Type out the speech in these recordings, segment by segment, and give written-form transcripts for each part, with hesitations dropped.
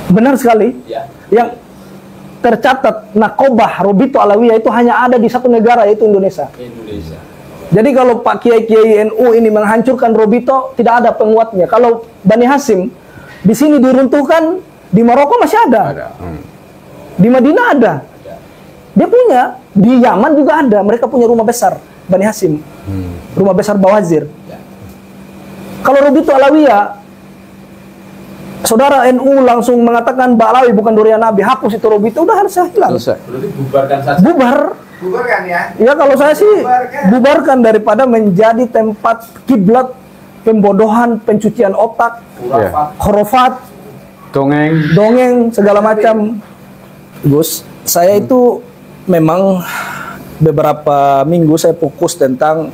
Benar sekali. Ya. Yang tercatat Nakobah Robito Alawiyah itu hanya ada di satu negara, yaitu Indonesia. Indonesia. Jadi kalau Pak Kiai-Kiai NU ini menghancurkan Robito, tidak ada penguatnya. Kalau Bani Hasim di sini diruntuhkan, di Maroko masih ada. Di Madinah ada. Dia punya. Di Yaman juga ada. Mereka punya rumah besar, Bani Hasim. Rumah besar Bawazir. Kalau Robito Alawiyah, saudara NU langsung mengatakan Mbak Alawi bukan durian Nabi, hapus itu Robito, udah harus hilang. Berarti bubarkan saja. Bubarkan ya. Ya kalau saya sih bubarkan daripada menjadi tempat kiblat pembodohan, pencucian otak, khurafat, dongeng segala macam. Gus, saya itu memang beberapa minggu saya fokus tentang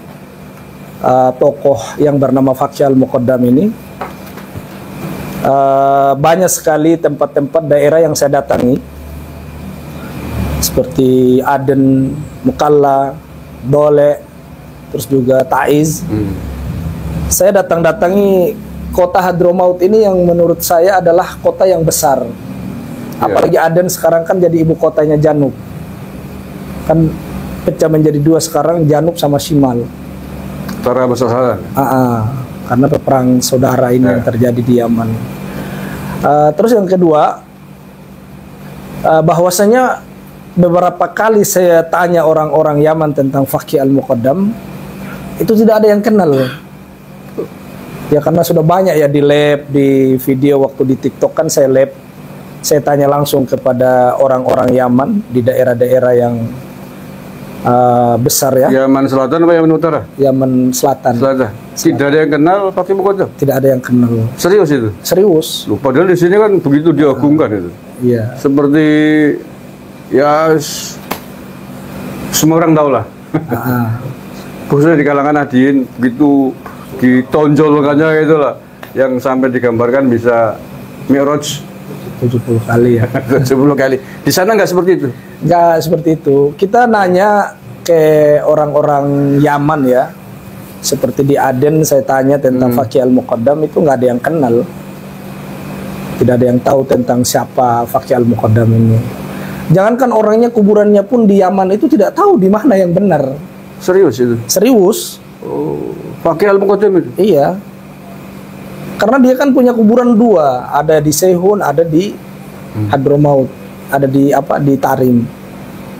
tokoh yang bernama Fakih Al-Muqaddam ini. Banyak sekali tempat-tempat daerah yang saya datangi, seperti Aden, Mukalla, Dole, terus juga Taiz. Saya datang-datangi kota Hadramaut ini yang menurut saya adalah kota yang besar. Apalagi Aden sekarang kan jadi ibu kotanya Janub. Kan pecah menjadi dua sekarang, Janub sama Shimal. Utara besar. Karena perang saudara ini yang terjadi di Yaman. Terus yang kedua, bahwasanya beberapa kali saya tanya orang-orang Yaman tentang Fakih Al-Muqaddam, itu tidak ada yang kenal. Ya karena sudah banyak ya di lab, di video waktu di TikTok kan saya lab. Saya tanya langsung kepada orang-orang Yaman di daerah-daerah yang besar ya. Yaman Selatan apa Yaman Utara? Yaman Selatan. Tidak ada yang kenal Fakih Muqaddam? Tidak ada yang kenal. Serius itu? Serius. Loh, padahal di sini kan begitu diagungkan itu. Iya. Seperti ya semua orang tahu lah. Khususnya di kalangan Nahdien begitu ditonjolkannya itulah yang sampai digambarkan bisa Mi'raj 70 kali ya. 70 kali. Di sana nggak seperti itu? Nggak seperti itu. Kita nanya ke orang-orang Yaman ya. Seperti di Aden saya tanya tentang Fakih Al-Muqaddam, itu nggak ada yang kenal. Tidak ada yang tahu tentang siapa Fakih Al-Muqaddam ini. Jangankan orangnya, kuburannya pun di Yaman itu tidak tahu di mana yang benar. Serius itu? Serius. Oh, Fakih Al-Muqaddam itu? Iya. Karena dia kan punya kuburan dua, ada di Sehun, ada di Hadramaut, ada di di Tarim.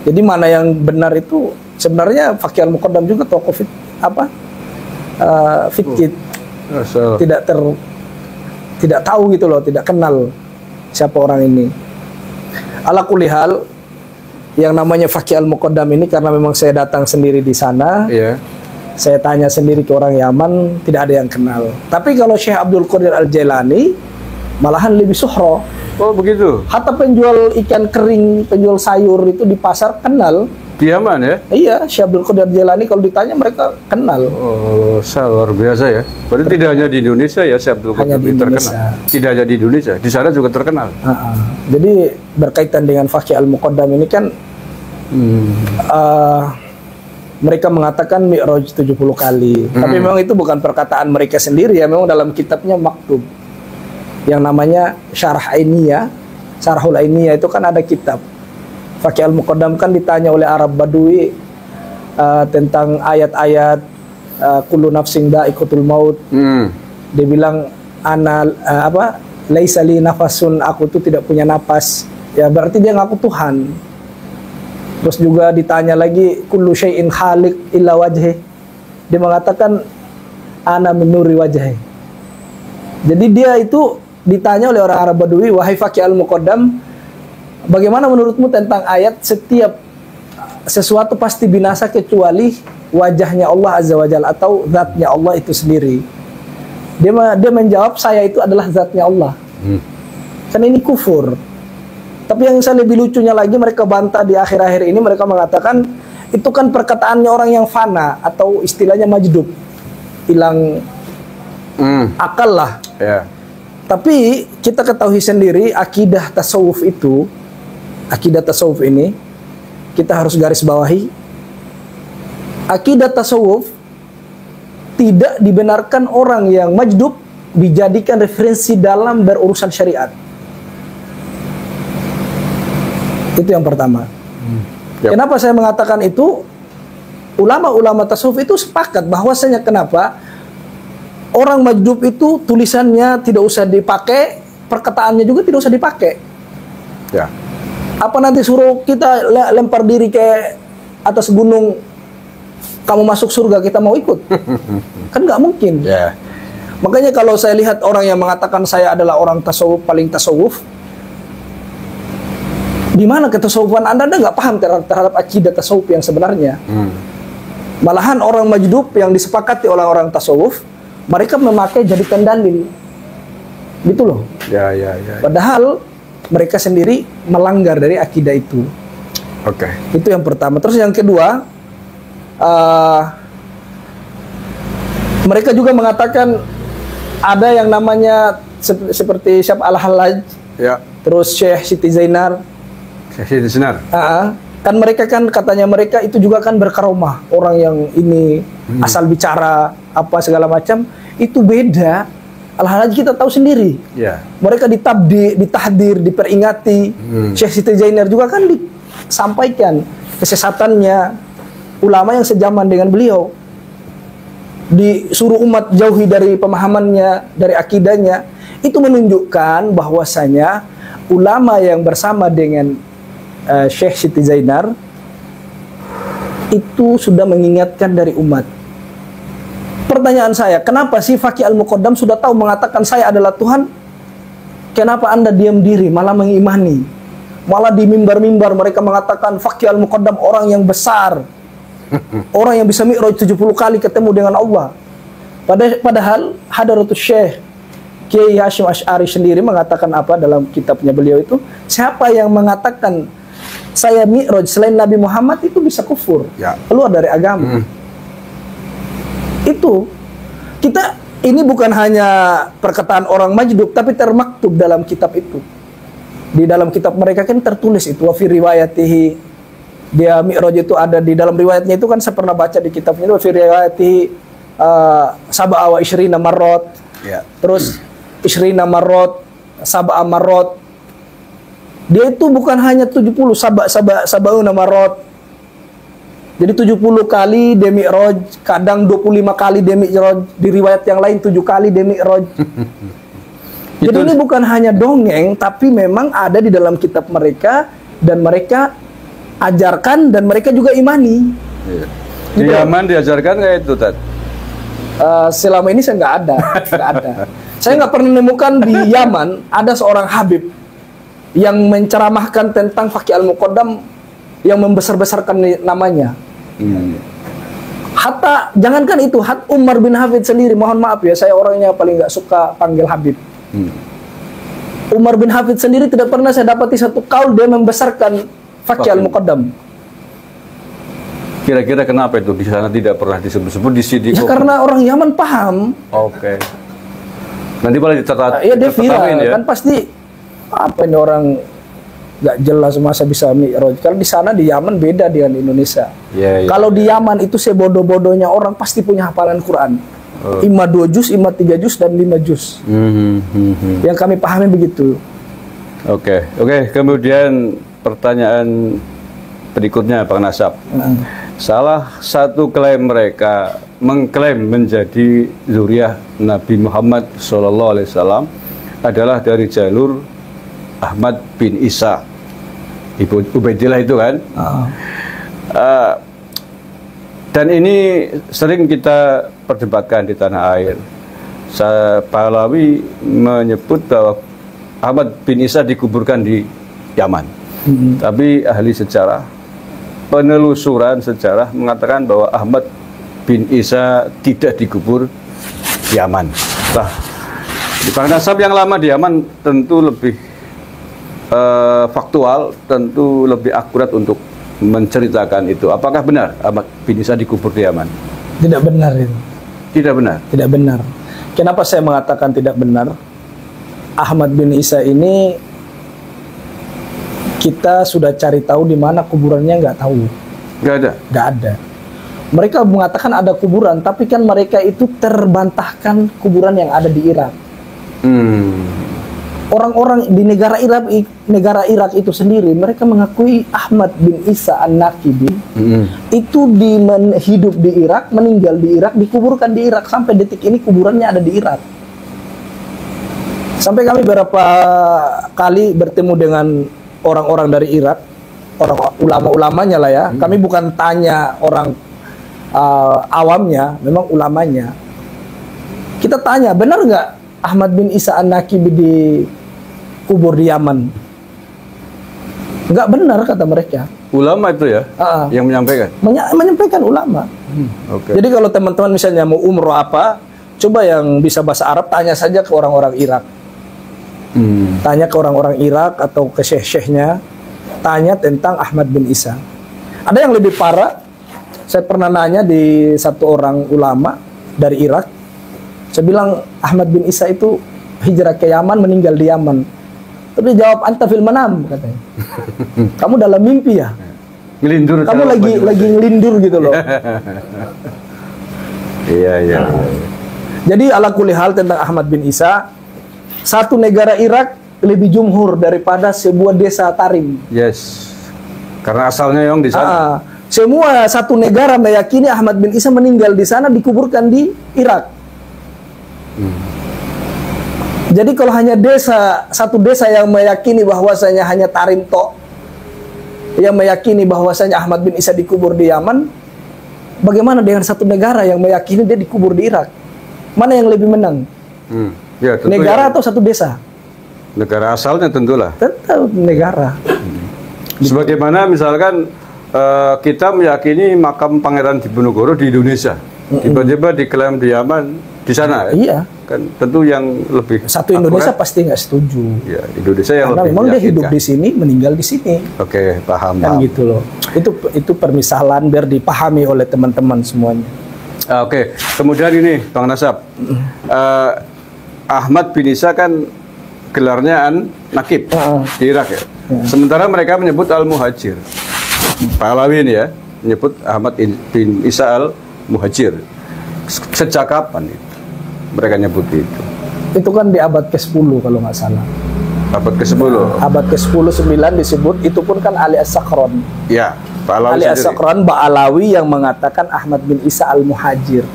Jadi mana yang benar itu sebenarnya Fakih Al-Muqaddam juga tokoh fiktif. Tidak tahu gitu loh, tidak kenal siapa orang ini. Ala kulli hal, yang namanya Fakih Al-Muqaddam ini karena memang saya datang sendiri di sana. Saya tanya sendiri ke orang Yaman, tidak ada yang kenal. Tapi kalau Syekh Abdul Qadir Al-Jailani malahan lebih suhro. Oh begitu? Hatta penjual ikan kering, penjual sayur itu di pasar kenal. Di Yaman ya? Iya, Syekh Abdul Qadir Al-Jailani kalau ditanya mereka kenal. Oh, luar biasa ya. Berarti tidak hanya di Indonesia ya Syekh Abdul Qadir terkenal. Tidak hanya di Indonesia, di sana juga terkenal. Jadi berkaitan dengan Fakih Al-Muqaddam ini kan mereka mengatakan Mi'raj 70 kali. Tapi memang itu bukan perkataan mereka sendiri ya, memang dalam kitabnya maktub. Yang namanya Syarah Ainiyah, Syarahul Ainiyah itu kan ada kitab. Fakih Al-Muqaddam kan ditanya oleh Arab Badui tentang ayat-ayat kullu nafsin dha'iqatul maut. Dia bilang laisa li nafasun, aku tuh tidak punya napas. Ya berarti dia ngaku Tuhan. Terus juga ditanya lagi kullu syai'in khaliq illa wajhi. Dia mengatakan ana min nuri wajhi. Jadi dia itu ditanya oleh orang Arab Badui, wahai Fakih Al-Muqaddam, bagaimana menurutmu tentang ayat setiap sesuatu pasti binasa kecuali wajahnya Allah Azza wa Jalla atau zatnya Allah itu sendiri. Dia menjawab, saya itu adalah zatnya Allah. Kan ini kufur. Tapi yang saya lebih lucunya lagi, mereka bantah di akhir-akhir ini, mereka mengatakan itu kan perkataannya orang yang fana atau istilahnya majdub, hilang akal lah. Tapi kita ketahui sendiri akidah tasawuf itu, akidah tasawuf ini kita harus garis bawahi. Akidah tasawuf tidak dibenarkan orang yang majdub dijadikan referensi dalam berurusan syariat. Itu yang pertama. Yap. Kenapa saya mengatakan itu? Ulama-ulama tasawuf itu sepakat bahwasanya kenapa orang majdub itu tulisannya tidak usah dipakai, perkataannya juga tidak usah dipakai. Ya. Apa nanti suruh kita lempar diri ke atas gunung, kamu masuk surga kita mau ikut? Kan nggak mungkin. Ya. Makanya kalau saya lihat orang yang mengatakan saya adalah orang tasawuf paling tasawuf, di mana ketasawufan Anda nggak paham terhadap akidah tasawuf yang sebenarnya. Malahan orang majdub yang disepakati oleh orang tasawuf, mereka memakai jadikan dalil. Gitu loh. Ya. Padahal mereka sendiri melanggar dari akidah itu. Oke. Itu yang pertama. Terus yang kedua, mereka juga mengatakan ada yang namanya seperti Syekh Al-Hallaj, Ya. terus Syekh Siti Zainar. Siti Zainar. Kan mereka kan katanya mereka itu juga kan berkaromah, orang yang ini asal bicara apa segala macam, itu beda. Al-Hallaj kita tahu sendiri. Ya. Mereka ditahdir, diperingati. Syekh Siti Zainar juga kan disampaikan kesesatannya, ulama yang sejaman dengan beliau. Disuruh umat jauhi dari pemahamannya, dari akidahnya. Itu menunjukkan bahwasanya ulama yang bersama dengan Syekh Siti Zainar itu sudah mengingatkan dari umat. Pertanyaan saya, kenapa sih Faqih Al-Muqaddam sudah tahu mengatakan saya adalah Tuhan? Kenapa Anda diam diri, malah mengimani? Malah di mimbar-mimbar mereka mengatakan Faqih Al-Muqaddam orang yang besar, orang yang bisa mi'raj 70 kali ketemu dengan Allah. Padahal Hadratus Syekh Kiai Hasyim Asy'ari sendiri mengatakan apa dalam kitabnya beliau itu, siapa yang mengatakan saya mi'raj selain Nabi Muhammad itu bisa kufur, Ya. keluar dari agama. Itu kita, ini bukan hanya perkataan orang majdub, tapi termaktub dalam kitab itu. Di dalam kitab mereka kan tertulis itu, wa fi riwayatihi, dia mi'raj itu ada di dalam riwayatnya itu kan saya pernah baca di kitabnya, wa fi riwayatihi sab'a wa isyrina marrat. Ya. Terus isyrina marrat, sab'a marrat. Dia itu bukan hanya 70 sab'una marrat. Jadi 70 kali dia mi'raj, kadang 25 kali dia mi'raj, di riwayat yang lain 7 kali dia mi'raj. Jadi ini bukan hanya dongeng, tapi memang ada di dalam kitab mereka, dan mereka ajarkan dan mereka juga imani. Iya. Di Yaman diajarkan kayak itu, Tat? Selama ini saya nggak ada. Saya nggak pernah menemukan di Yaman ada seorang habib yang menceramahkan tentang Faqih Al-Muqaddam yang membesar-besarkan namanya. Hatta jangankan itu, Umar bin Hafid sendiri, mohon maaf ya, saya orangnya paling nggak suka panggil habib. Umar bin Hafid sendiri tidak pernah saya dapati satu kaul dia membesarkan Faqih Al-Muqaddam. Kira-kira kenapa itu di sana tidak pernah disebut-sebut di sini? Ya karena orang Yaman paham. Oke. Nanti malah dicatat. Iya dia viral ya? kan, pasti apa ini orang nggak jelas masa bisa mi'raj. Kalau di sana di Yaman beda dengan di Indonesia. Ya, Kalau di Yaman itu sebodoh-bodohnya orang pasti punya hafalan Quran. 5 2 juz, 5 3 juz, dan 5 juz. Yang kami pahami begitu. Oke. Kemudian pertanyaan berikutnya, Bang Nasab. Salah satu klaim mereka mengklaim menjadi zuriyah Nabi Muhammad SAW adalah dari jalur Ahmad bin Isa, Ibu Ubaidillah itu kan. Dan ini sering kita perdebatkan di tanah air. Pahlawi menyebut bahwa Ahmad bin Isa dikuburkan di Yaman. Tapi ahli sejarah, penelusuran sejarah mengatakan bahwa Ahmad bin Isa tidak dikubur di Yaman. Nah, di Bang Nasab yang lama di Yaman tentu lebih faktual, tentu lebih akurat untuk menceritakan itu. Apakah benar Ahmad bin Isa dikubur di Yaman? Tidak benar itu. Tidak benar? Tidak benar. Kenapa saya mengatakan tidak benar? Ahmad bin Isa ini kita sudah cari tahu di mana kuburannya, nggak tahu. Nggak ada? Nggak ada. Mereka mengatakan ada kuburan, tapi kan mereka itu terbantahkan kuburan yang ada di Irak. orang-orang di negara Irak itu sendiri, mereka mengakui Ahmad bin Isa An-Nakibi itu hidup di Irak, meninggal di Irak, dikuburkan di Irak, sampai detik ini kuburannya ada di Irak. Sampai kami beberapa kali bertemu dengan orang-orang dari Irak, orang ulama-ulamanya lah ya. Kami bukan tanya orang awamnya, memang ulamanya. Kita tanya, benar nggak Ahmad bin Isa An-Nakibi dikubur di Yaman? Nggak benar kata mereka. Ulama itu ya yang menyampaikan? Menyampaikan ulama. Okay. Jadi kalau teman-teman misalnya mau umroh apa, coba yang bisa bahasa Arab tanya saja ke orang-orang Irak. Tanya ke orang-orang Irak atau ke syekh-syekhnya, tanya tentang Ahmad bin Isa. Ada yang lebih parah. Saya pernah nanya di satu orang ulama dari Irak. Saya bilang Ahmad bin Isa itu hijrah ke Yaman, meninggal di Yaman. Terus dia jawab, anta fil manam, katanya. Kamu dalam mimpi ya? Ngelindur. Kamu lagi ngelindur gitu loh. Iya. Jadi ala kulli hal tentang Ahmad bin Isa, satu negara Irak lebih jumhur daripada sebuah desa Tarim. Yes. Karena asalnya yang di sana. Semua satu negara meyakini Ahmad bin Isa meninggal di sana, dikuburkan di Irak. Jadi kalau hanya satu desa yang meyakini bahwasanya hanya Tarim tok, yang meyakini bahwasanya Ahmad bin Isa dikubur di Yaman, bagaimana dengan satu negara yang meyakini dia dikubur di Irak? Mana yang lebih menang? Ya, negara atau satu desa? Negara asalnya tentulah. Tentu negara. Sebagaimana misalkan kita meyakini makam Pangeran Diponegoro di Indonesia, tiba-tiba diklaim di Yaman, di sana. Iya. Kan tentu yang lebih satu Indonesia pasti nggak setuju. Ya, Indonesia yang karena lebih memang dia hidup di sini, meninggal di sini. Oke, paham. Kan gitu loh. Itu permisalan biar dipahami oleh teman-teman semuanya. Oke. Kemudian ini Bang Nasab, Ahmad bin Isa kan gelarnya An-Nakib di Irak ya. Sementara mereka menyebut Al-Muhajir. Pahlawi ini ya, menyebut Ahmad bin Isa Al-Muhajir. Sejak kapan itu mereka nyebut itu? Itu kan di abad ke-10 kalau nggak salah. Abad ke-10? Abad ke-10, 9 disebut, itu pun kan Ali As-Sakron. Ya, Ali As-Sakron Ba'alawi yang mengatakan Ahmad bin Isa Al-Muhajir.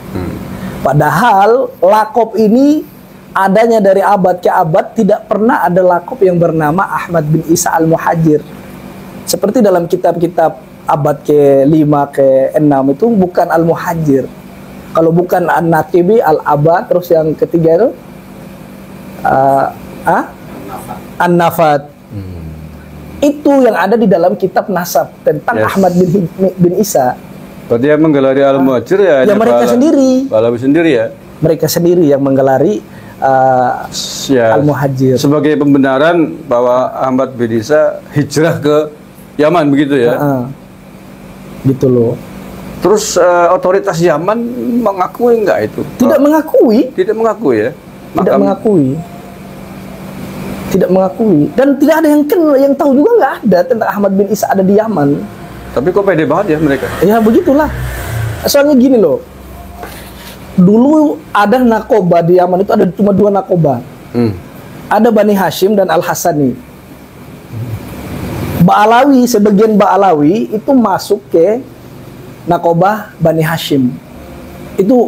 Padahal lakop ini adanya dari abad ke abad, tidak pernah ada lakop yang bernama Ahmad bin Isa Al-Muhajir. Seperti dalam kitab-kitab abad ke-5, ke-6 itu bukan Al-Muhajir. Kalau bukan An-Nakibi, Al-Abad, terus yang ketiga itu An-Nafat. Itu yang ada di dalam kitab nasab tentang Ahmad bin Isa. Berarti yang menggelari Al-Muhajir ya mereka sendiri. Pahlawi sendiri ya? Mereka sendiri yang menggelari Al-Muhajir. Sebagai pembenaran bahwa Ahmad bin Isa hijrah ke Yaman begitu ya? Gitu loh. Terus otoritas Yaman mengakui nggak itu? Tidak mengakui. Tidak mengakui ya? Tidak mengakui. Tidak mengakui. Dan tidak ada yang kenal, yang tahu juga nggak ada tentang Ahmad bin Isa ada di Yaman. Tapi kok pede banget ya mereka? Ya begitulah. Soalnya gini loh. Dulu ada nakoba di Yaman itu ada cuma 2 nakoba. Ada Bani Hashim dan Al-Hasani. Ba'alawi, sebagian Ba'alawi itu masuk ke nakobah Bani Hashim. Itu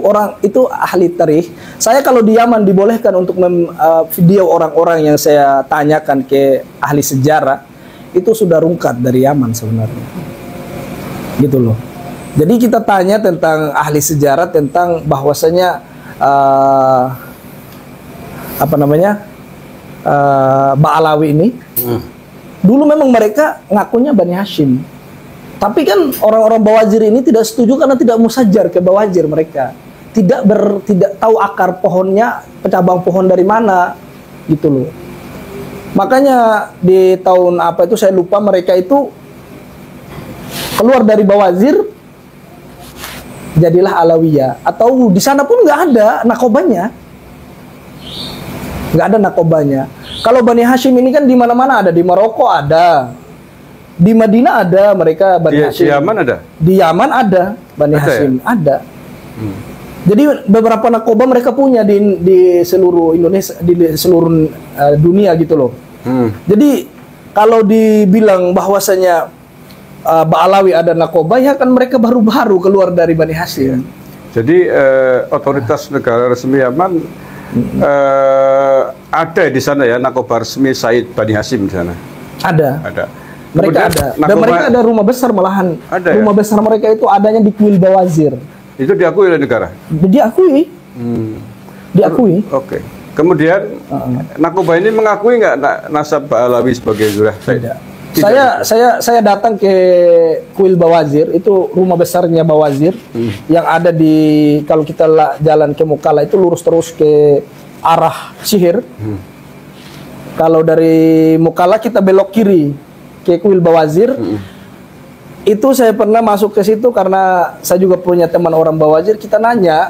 ahli tarikh. Saya kalau di Yaman dibolehkan untuk video orang-orang yang saya tanyakan ke ahli sejarah, itu sudah rungkat dari Yaman sebenarnya. Gitu loh. Jadi kita tanya tentang ahli sejarah tentang bahwasanya Ba'alawi ini dulu memang mereka ngakunya Bani Hashim. Tapi kan orang-orang Bawazir ini tidak setuju karena tidak musajar ke Bawazir mereka. Tidak tahu akar pohonnya, cabang pohon dari mana, gitu loh. Makanya di tahun apa itu saya lupa, mereka itu keluar dari Bawazir, jadilah Alawiyah. Atau di sana pun nggak ada nakobanya. Nggak ada nakobanya. Kalau Bani Hashim ini kan di mana-mana ada, di Maroko ada. Di Madinah ada mereka Bani Hashim. Di Yaman ada? Di Yaman ada Bani Hashim, ada. Jadi beberapa narkoba mereka punya di seluruh Indonesia, di seluruh dunia gitu loh. Jadi kalau dibilang bahwasanya Ba'alawi ada narkoba, ya kan mereka baru-baru keluar dari Bani Hashim. Jadi otoritas negara resmi Yaman ada di sana ya, narkoba resmi Said Bani Hashim di sana. Ada. Mereka Kemudian, ada. Dan mereka ada rumah besar malahan. Ada, rumah besar mereka itu adanya di Kuil Bawazir. Itu diakui oleh negara? Diakui. Diakui. Oke. Kemudian narkoba ini mengakui nggak nasab Ba'alawi sebagai Zuriyah Said? Tidak. Saya datang ke Kuil Bawazir, itu rumah besarnya Bawazir yang ada di, kalau kita jalan ke Mukalla itu lurus terus ke arah Sihir. Kalau dari Mukalla kita belok kiri ke Kuil Bawazir. Itu saya pernah masuk ke situ karena saya juga punya teman orang Bawazir. Kita nanya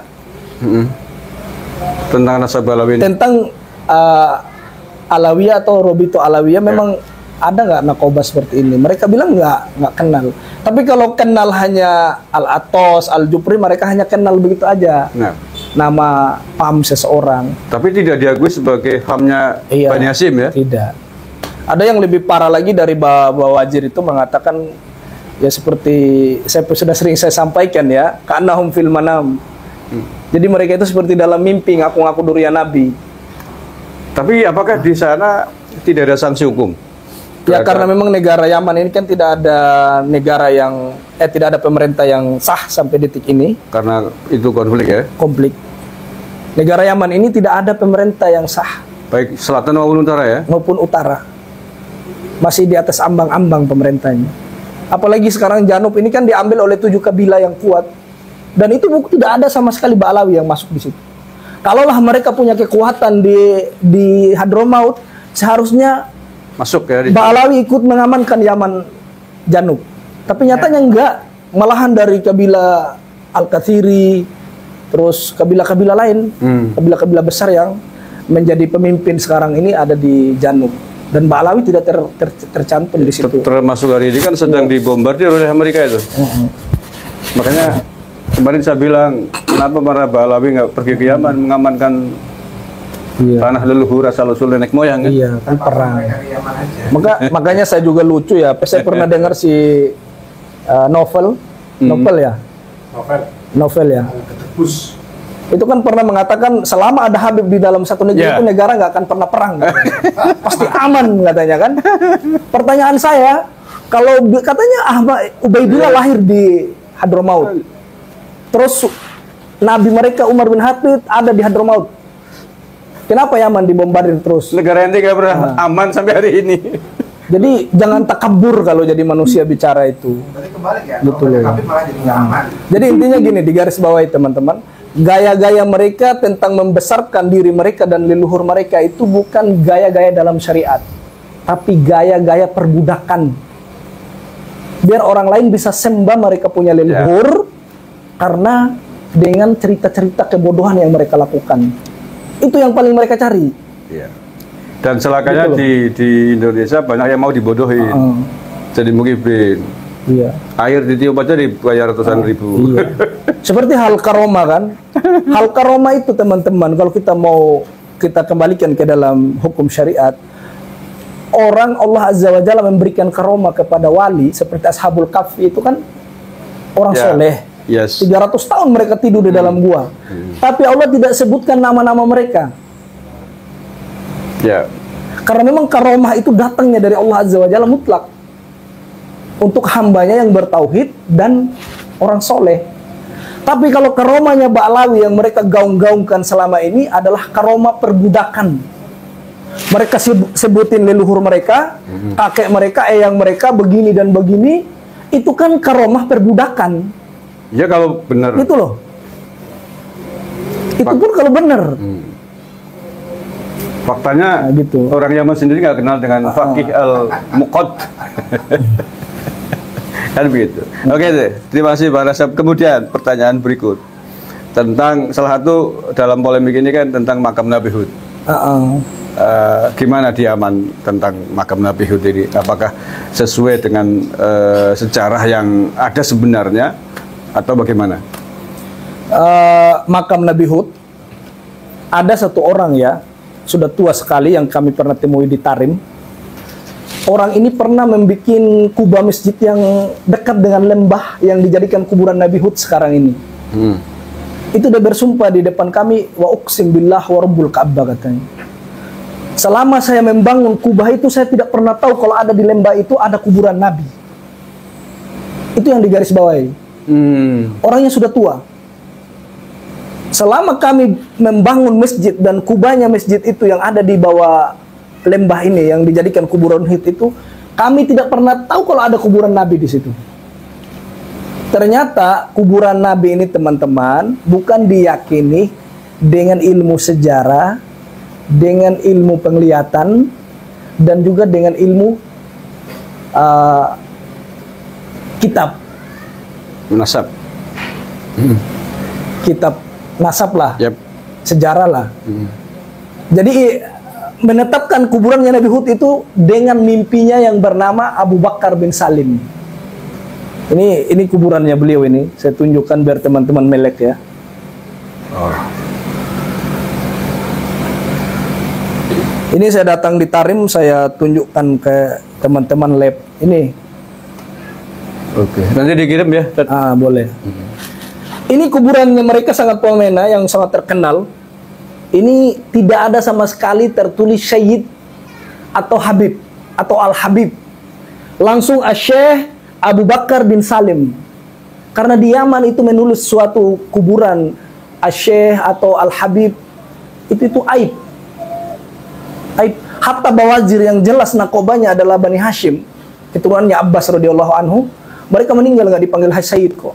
tentang nasab Ba'alawi ini. tentang Alawiyah atau Robito Alawiyah, memang ada nggak narkoba seperti ini? Mereka bilang nggak kenal. Tapi kalau kenal hanya Al-Atos, Al-Jupri, mereka hanya kenal begitu aja. Nama PAM seseorang. Tapi tidak diakui sebagai PAM-nya Bani Hashim ya? Tidak. Ada yang lebih parah lagi dari Bawazir itu mengatakan, ya seperti sudah sering saya sampaikan ya, ka'annahum fil manam. Jadi mereka itu seperti dalam mimpi ngaku-ngaku durian Nabi. Tapi apakah di sana tidak ada sanksi hukum? Ya karena memang negara Yaman ini kan tidak ada negara yang tidak ada pemerintah yang sah sampai detik ini. Karena itu konflik ya? Konflik. Negara Yaman ini tidak ada pemerintah yang sah. Baik selatan maupun utara ya? Maupun utara. Masih di atas ambang-ambang pemerintahnya. Apalagi sekarang Janub ini kan diambil oleh 7 kabilah yang kuat. Dan itu tidak ada sama sekali Ba'alawi yang masuk di situ. Kalaulah mereka punya kekuatan di Hadramaut, seharusnya masuk ya? Ba'alawi ikut mengamankan Yaman Janub. Tapi nyatanya enggak. Malahan dari kabilah Al-Kathiri, terus kabilah-kabilah lain, kabilah-kabilah besar yang menjadi pemimpin sekarang ini ada di Janub. Dan Ba'alawi tidak tercantum di situ. Termasuk hari ini kan sedang dibombardir oleh Amerika itu. Makanya kemarin saya bilang, kenapa para Ba'alawi nggak pergi ke Yaman mengamankan tanah leluhur asal-usul nenek moyang kan? Iya, kan perang. Makanya saya juga lucu ya. Saya pernah dengar si Novel ya. Novel ya. Itu kan pernah mengatakan selama ada Habib di dalam satu negeri itu negara nggak akan pernah perang. Pasti aman katanya kan. Pertanyaan saya, kalau katanya Ubaidillah lahir di Hadramaut. Terus Nabi mereka Umar bin Khattab ada di Hadramaut. Kenapa Yaman dibombardir terus? Negara yang tidak pernah aman sampai hari ini. Jadi jangan takabur kalau jadi manusia bicara itu. Berarti kebalik ya. Betul ya. Tapi malah jadi nggak aman. Jadi intinya gini, di garis bawahi teman-teman, gaya-gaya mereka tentang membesarkan diri mereka dan leluhur mereka itu bukan gaya-gaya dalam syariat, tapi gaya-gaya perbudakan. Biar orang lain bisa sembah mereka punya leluhur karena dengan cerita-cerita kebodohan yang mereka lakukan. Itu yang paling mereka cari. Dan celakanya di Indonesia banyak yang mau dibodohi. Jadi mungkin air ditiup aja dibayar ratusan ribu. Seperti hal karoma kan. Hal karoma itu teman-teman, kalau kita kembalikan ke dalam hukum syariat, orang Allah Azza wa Jalla memberikan karoma kepada wali seperti Ashabul Kahfi itu kan orang soleh. 300 tahun mereka tidur di dalam gua. Tapi Allah tidak sebutkan nama-nama mereka. Karena memang karomah itu datangnya dari Allah Azza wa Jalla mutlak untuk hambanya yang bertauhid dan orang soleh. Tapi kalau karomahnya Ba'alawi yang mereka gaung-gaungkan selama ini adalah karomah perbudakan. Mereka sebutin leluhur mereka, kakek mereka, eyang mereka, begini dan begini. Itu kan karomah perbudakan. Ya kalau benar. Itu loh. Itu pun kalau benar. Faktanya orang Yaman sendiri nggak kenal dengan Faqih al-Muqad. Kan begitu. Oke deh, terima kasih Pak Nasab. Kemudian pertanyaan berikut tentang salah satu dalam polemik ini kan tentang makam Nabi Hud. Gimana di Yaman tentang makam Nabi Hud ini? Apakah sesuai dengan sejarah yang ada sebenarnya atau bagaimana? makam Nabi Hud, ada satu orang ya, sudah tua sekali yang kami pernah temui di Tarim. Orang ini pernah membuat kubah masjid yang dekat dengan lembah yang dijadikan kuburan Nabi Hud sekarang ini. Itu udah bersumpah di depan kami, wa uqsim billah wa rabbul Ka'bah, katanya. Selama saya membangun kubah itu, saya tidak pernah tahu kalau ada di lembah itu ada kuburan Nabi. Itu yang digarisbawahi. Orangnya sudah tua. Selama kami membangun masjid dan kubahnya masjid itu yang ada di bawah lembah ini yang dijadikan kuburan Hud itu, kami tidak pernah tahu kalau ada kuburan Nabi di situ. Ternyata kuburan Nabi ini, teman-teman, bukan diyakini dengan ilmu sejarah, dengan ilmu penglihatan, dan juga dengan ilmu kitab nasab. Kitab nasab lah, Yep. sejarah lah. Jadi menetapkan kuburannya Nabi Hud itu dengan mimpinya yang bernama Abu Bakar bin Salim. Ini kuburannya beliau ini. Saya tunjukkan biar teman-teman melek ya. Ini saya datang di Tarim, saya tunjukkan ke teman-teman lab. Ini. Oke. Nanti dikirim ya. Boleh. Ini kuburannya mereka sangat fenomena, yang sangat terkenal. Ini tidak ada sama sekali tertulis Syed atau Habib atau Al-Habib. Langsung Syekh Abu Bakar bin Salim. Karena di Yaman itu menulis suatu kuburan Syekh atau Al-Habib, itu aib. Aib. Hatta Bawazir yang jelas nakobanya adalah Bani Hashim, keturunannya Abbas radhiyallahu anhu, mereka meninggal nggak dipanggil Syed kok.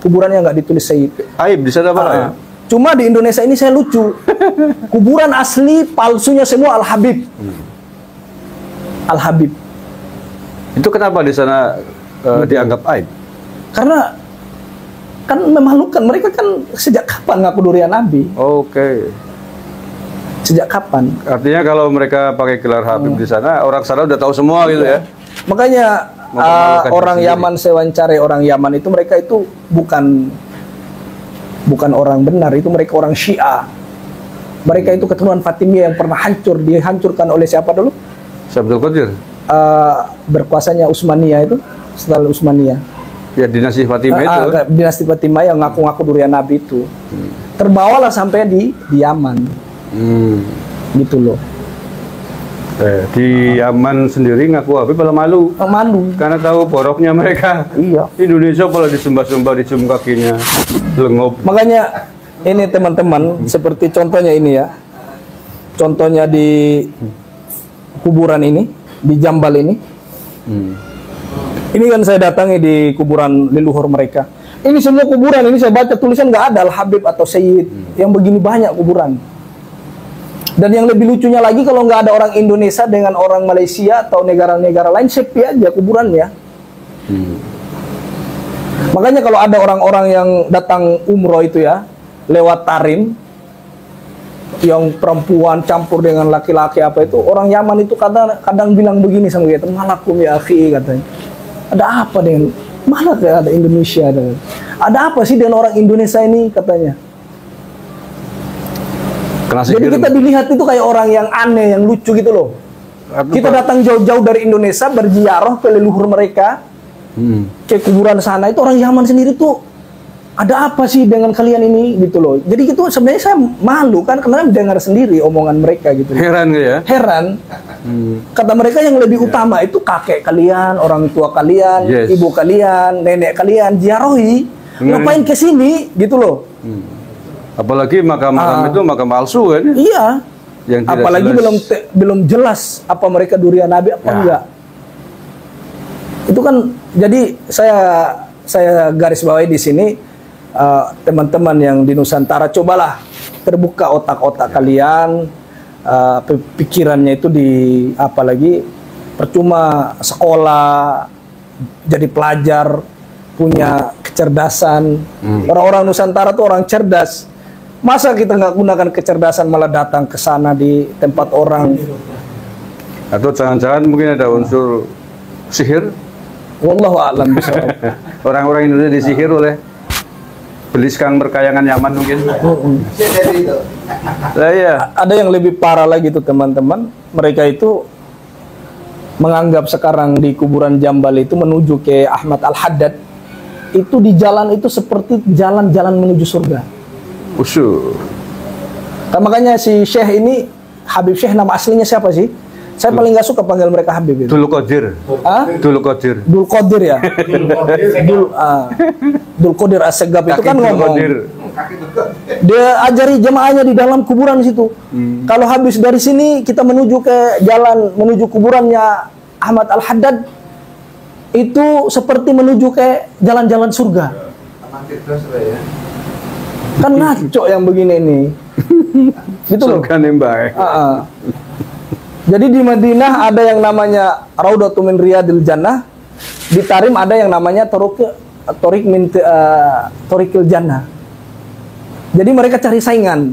Kuburannya nggak ditulis Syed. Aib di sana apa ya? Cuma di Indonesia ini saya lucu. Kuburan asli palsunya semua Al-Habib. Al-Habib. Itu kenapa di sana dianggap aib? Karena kan memalukan. Mereka kan sejak kapan ngaku durian Nabi? Oke. Sejak kapan? Artinya kalau mereka pakai gelar Habib di sana, orang sana udah tahu semua gitu ya. Makanya orang sendiri. Yaman, saya wawancari orang Yaman itu, mereka itu bukan orang benar, itu mereka orang Syiah. Mereka itu keturunan Fatimiyah yang pernah hancur, dihancurkan oleh siapa dulu? Abdul Qadir. Berkuasanya Utsmaniyah itu, setelah Utsmaniyah. Ya dinasti Fatimah itu. Dinasti Fatimah yang ngaku-ngaku durian Nabi itu. Terbawalah sampai di Yaman. Gitu loh. Di Yaman sendiri ngaku Habib malah malu. Malu. Karena tahu boroknya mereka. Iya. Indonesia kalau disembah-sembah, dicium kakinya, lengop. Makanya ini teman-teman, seperti contohnya ini ya. Contohnya di kuburan ini, di Jambal ini. Ini kan saya datangi di kuburan leluhur mereka. Ini semua kuburan, ini saya baca tulisan nggak ada Al-Habib atau Syed. Yang begini banyak kuburan. Dan yang lebih lucunya lagi, kalau nggak ada orang Indonesia dengan orang Malaysia atau negara-negara lain, sepi aja kuburannya. Makanya kalau ada orang-orang yang datang umroh itu ya, lewat Tarim, yang perempuan campur dengan laki-laki apa itu, orang Yaman itu kadang bilang begini sama kita, malakum ya akhi, katanya. Ada apa dengan, malah ada Indonesia. Ada apa sih dengan orang Indonesia ini, katanya. Jadi kita dilihat itu kayak orang yang aneh, yang lucu gitu loh. Kita datang jauh-jauh dari Indonesia berziarah ke leluhur mereka, ke kuburan sana, itu orang Yaman sendiri tuh, ada apa sih dengan kalian ini gitu loh. Jadi itu sebenarnya saya malu kan, karena dengar sendiri omongan mereka gitu. Heran gitu ya? Heran. Kata mereka yang lebih utama itu kakek kalian, orang tua kalian, ibu kalian, nenek kalian, ziarahi. Ngapain ke sini gitu loh. Apalagi makam-makam itu makam palsu kan? Iya. Yang tidak apalagi jelas. belum jelas apa mereka durian Nabi apa enggak. Itu kan, jadi saya garis bawahi di sini, teman-teman yang di Nusantara, cobalah terbuka otak-otak kalian, pikirannya itu apalagi percuma sekolah, jadi pelajar, punya kecerdasan. Orang-orang Nusantara tuh orang cerdas. Masa kita nggak gunakan kecerdasan malah datang ke sana di tempat orang? Atau jangan-jangan mungkin ada unsur sihir? Wallahu a'lam bishawab. Orang-orang Indonesia disihir oleh beli sekang berkayangan Yaman mungkin. Iya. Ada yang lebih parah lagi tuh teman-teman. Mereka itu menganggap sekarang di kuburan Jambal itu menuju ke Ahmad Al-Haddad itu di jalan itu seperti jalan-jalan menuju surga. Usuh. Nah, makanya si Syekh ini Habib Syekh, nama aslinya siapa sih? Saya paling nggak suka panggil mereka Habib itu. Dul Qadir. Hah? Dul Qadir. Dul Qadir ya. Dul Qadir As-Segaf itu kan ngomong. Dia ajari jemaahnya di dalam kuburan situ. Kalau habis dari sini kita menuju ke jalan menuju kuburannya Ahmad Al-Haddad itu seperti menuju ke jalan-jalan surga. Kan ngaco yang begini nih. Gitu loh. Surga nembak. Jadi di Madinah ada yang namanya Raudhatu min Riyadil Jannah, di Tarim ada yang namanya Thoriqil Jannah. Jadi mereka cari saingan,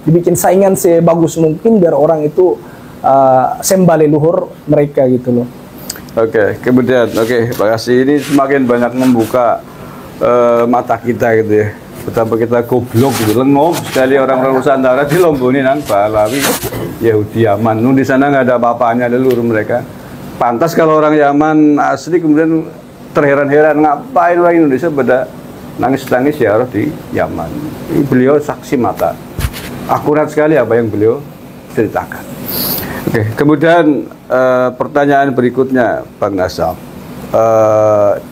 dibikin saingan sebagus mungkin biar orang itu sembah leluhur mereka gitu loh. Oke, kemudian terima kasih. Ini semakin banyak membuka mata kita gitu ya. Betapa kita goblok gitu, lengok sekali orang-orang Nusantara di Lombok ini nang Pahlawi Yahudi Yaman. Di sana nggak ada apa-apanya leluhur mereka. Pantas kalau orang Yaman asli kemudian terheran-heran ngapain orang Indonesia pada nangis-nangis ya di Yaman. Beliau saksi mata. Akurat sekali apa yang beliau ceritakan. Oke, kemudian pertanyaan berikutnya Bang Nasab.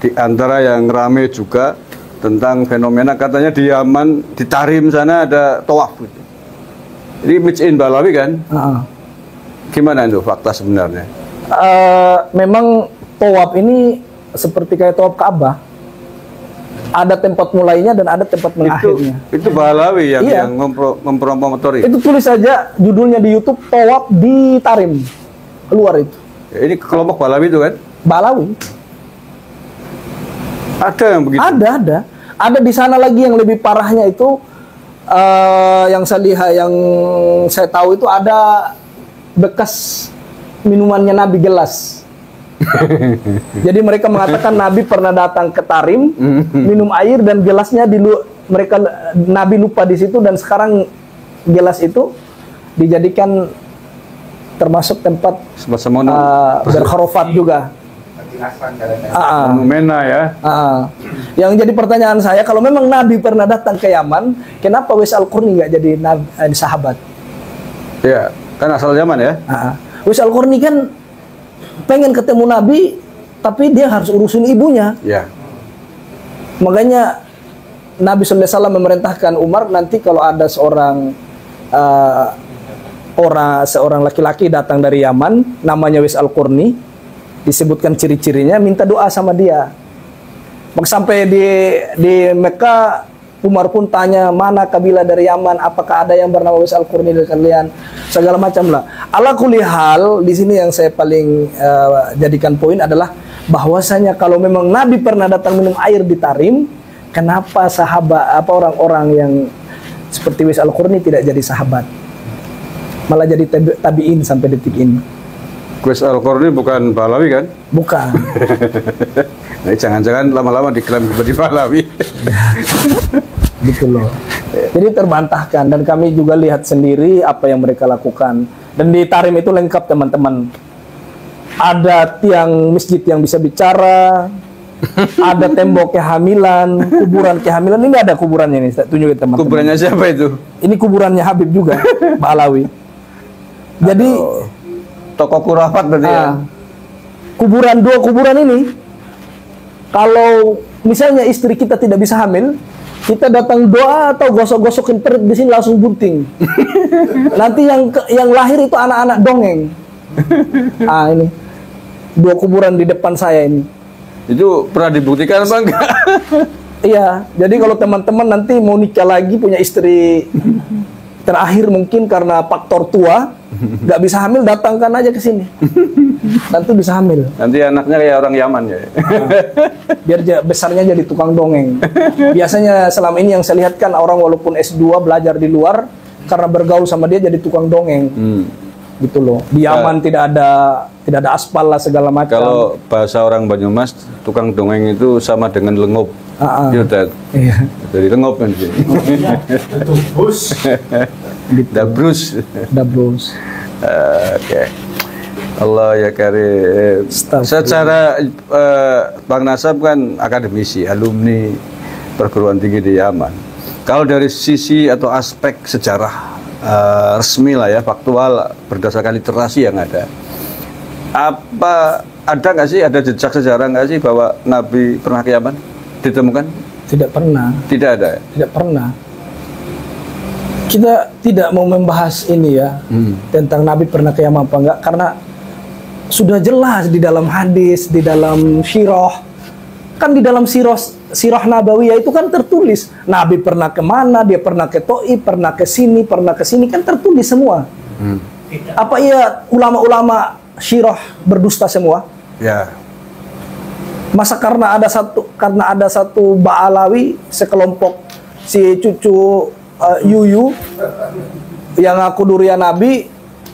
Di antara yang rame juga tentang fenomena katanya di Yaman, di Tarim sana ada tawaf gitu. Ini Mij'in Balawi kan? Gimana itu fakta sebenarnya? Memang tawaf ini seperti kayak tawaf Ka'bah. Ada tempat mulainya dan ada tempat mengakhirnya. Itu Balawi yang, iya, yang mempromotori. Itu tulis saja judulnya di YouTube, tawaf di Tarim. Keluar itu. Ya, ini kelompok Balawi itu kan? Balawi. Ada yang begitu? Ada. Ada di sana lagi yang lebih parahnya itu, yang saya lihat, yang saya tahu itu ada bekas minumannya Nabi gelas. Jadi mereka mengatakan Nabi pernah datang ke Tarim, minum air dan gelasnya Nabi lupa di situ dan sekarang gelas itu dijadikan termasuk tempat berkhurafat juga. Fenomena ya. Yang jadi pertanyaan saya, kalau memang Nabi pernah datang ke Yaman, kenapa Wais Al-Qarni nggak jadi sahabat? Ya, kan asal Yaman ya. Wais Al-Qarni kan pengen ketemu Nabi, tapi dia harus urusin ibunya. Ya. Makanya Nabi SAW memerintahkan Umar, nanti kalau ada seorang laki-laki datang dari Yaman, namanya Wais Al-Qarni, disebutkan ciri-cirinya, minta doa sama dia. Sampai di Mekah, Umar pun tanya, mana kabilah dari Yaman, apakah ada yang bernama Wais Al-Qarni dari kalian, segala macam lah. Ala kulli hal, di sini yang saya paling jadikan poin adalah bahwasanya kalau memang Nabi pernah datang minum air di Tarim, kenapa orang-orang yang seperti Wais Al-Qarni tidak jadi sahabat, malah jadi tabi'in sampai detik ini. Wais Al-Qarni bukan Balawi kan? Bukan. Nah, jangan-jangan lama-lama diklaim sebagai Balawi. Gitu loh. Jadi terbantahkan, dan kami juga lihat sendiri apa yang mereka lakukan. Dan di Tarim itu lengkap teman-teman. Ada tiang masjid yang bisa bicara, ada tembok kehamilan, kuburan kehamilan. Ini ada kuburannya nih, saya tunjukin teman-teman. Kuburannya siapa itu? Ini kuburannya Habib juga, Balawi. Jadi toko kurafat berarti ya? Dua kuburan ini, kalau misalnya istri kita tidak bisa hamil, kita datang doa atau gosok-gosokin perut di sini langsung bunting. Nanti yang lahir itu anak-anak dongeng. Ini dua kuburan di depan saya ini. Itu pernah dibuktikan apa enggak? Iya, jadi kalau teman-teman nanti mau nikah lagi, punya istri terakhir mungkin karena faktor tua, nggak bisa hamil, datangkan aja ke sini. Nanti bisa hamil. Nanti anaknya kayak orang Yaman ya. Biar besarnya jadi tukang dongeng. Biasanya selama ini yang saya lihat kan orang walaupun S2 belajar di luar, karena bergaul sama dia jadi tukang dongeng. Gitu loh. Di Yaman tidak ada aspal lah segala macam. Kalau bahasa orang Banyumas, tukang dongeng itu sama dengan lengup. Yutet. Iya. Dari Lengop kan di sini. Itu bus. Dabrus. Dabrus. Oke. Allah ya karim. Secara Bang Nasab kan akademisi, alumni perguruan tinggi di Yaman. Kalau dari sisi atau aspek sejarah resmi lah ya, faktual berdasarkan literasi yang ada, apa ada nggak sih, ada jejak sejarah nggak sih bahwa Nabi pernah ke Yaman? Ditemukan? Tidak pernah. Tidak ada. Tidak pernah. Kita tidak mau membahas ini ya tentang Nabi pernah ke Yaman apa enggak, karena sudah jelas di dalam hadis, di dalam sirah, kan di dalam sirah Nabawiyah itu kan tertulis Nabi pernah kemana, dia pernah ke Taif, pernah ke sini, kan tertulis semua. Apa iya ulama-ulama sirah berdusta semua? Ya. Masa karena ada satu Ba'alawi, sekelompok si cucu Yuyu yang ngaku durian Nabi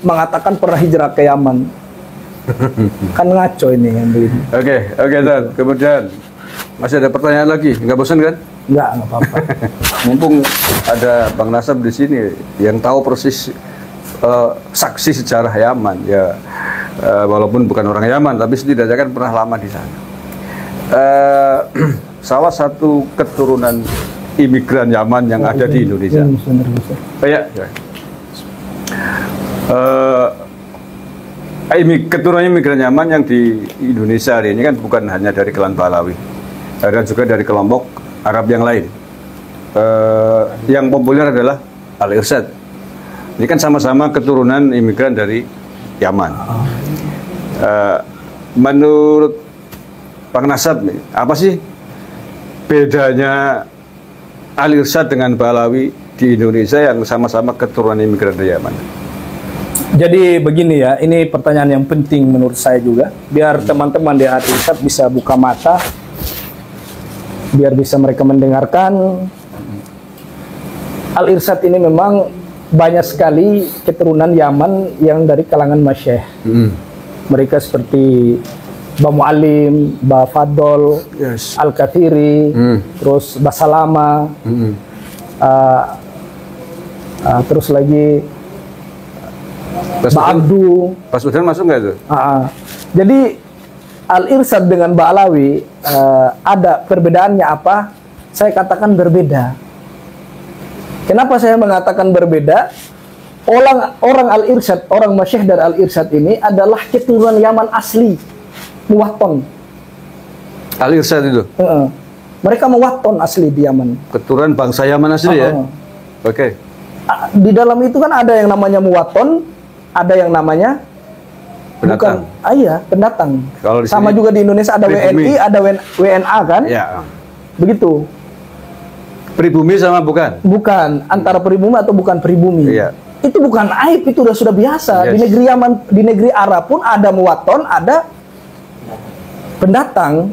mengatakan pernah hijrah ke Yaman. Kan ngaco ini yang begini. Oke, Dan. Kemudian masih ada pertanyaan lagi, nggak bosan kan? Nggak apa-apa. Mumpung ada Bang Nasab di sini yang tahu persis saksi sejarah Yaman ya, walaupun bukan orang Yaman tapi setidaknya kan pernah lama di sana. Salah satu keturunan imigran Yaman yang ada di Indonesia. Ya. Keturunan imigran Yaman yang di Indonesia hari ini kan bukan hanya dari klan Pahlawi, ada juga dari kelompok Arab yang lain. Yang populer adalah Al-Irsyad. Ini kan sama-sama keturunan imigran dari Yaman. Menurut Bang Nasab nih, apa sih bedanya Al-Irsyad dengan Pahlawi di Indonesia yang sama-sama keturunan imigran dari Yaman? Jadi begini ya, ini pertanyaan yang penting menurut saya juga, biar teman-teman di Al-Irsyad bisa buka mata, biar bisa mereka mendengarkan. Al-Irsyad ini memang banyak sekali keturunan Yaman yang dari kalangan masyayikh. Mereka seperti Ba Mu'alim, Ba Fadol, Yes. Al-Kathiri, terus Ba Salama, terus lagi Ba Abdu. Pas Udan masuk nggak itu? Jadi Al-Irsyad dengan Ba Alawi ada perbedaannya apa? Saya katakan berbeda. Kenapa saya mengatakan berbeda? Orang Al-Irsyad, orang masyayikh dari Al-Irsyad ini adalah keturunan Yaman asli, Muwatton. Al-Irsyad itu? Mereka Muwatton asli di Yaman. Keturunan bangsa Yaman asli ya? Oke. Di dalam itu kan ada yang namanya Muwatton, ada yang namanya Pendatang. iya, pendatang. Kalau di Sama sini juga di Indonesia ada pribumi. WNI, ada WNA kan? Ya. Begitu. Pribumi sama bukan? Bukan, antara pribumi atau bukan pribumi. Iya. Itu bukan aib, itu sudah biasa. Yes. Di negeri Yaman, di negeri Arab pun ada Muwatton, ada pendatang.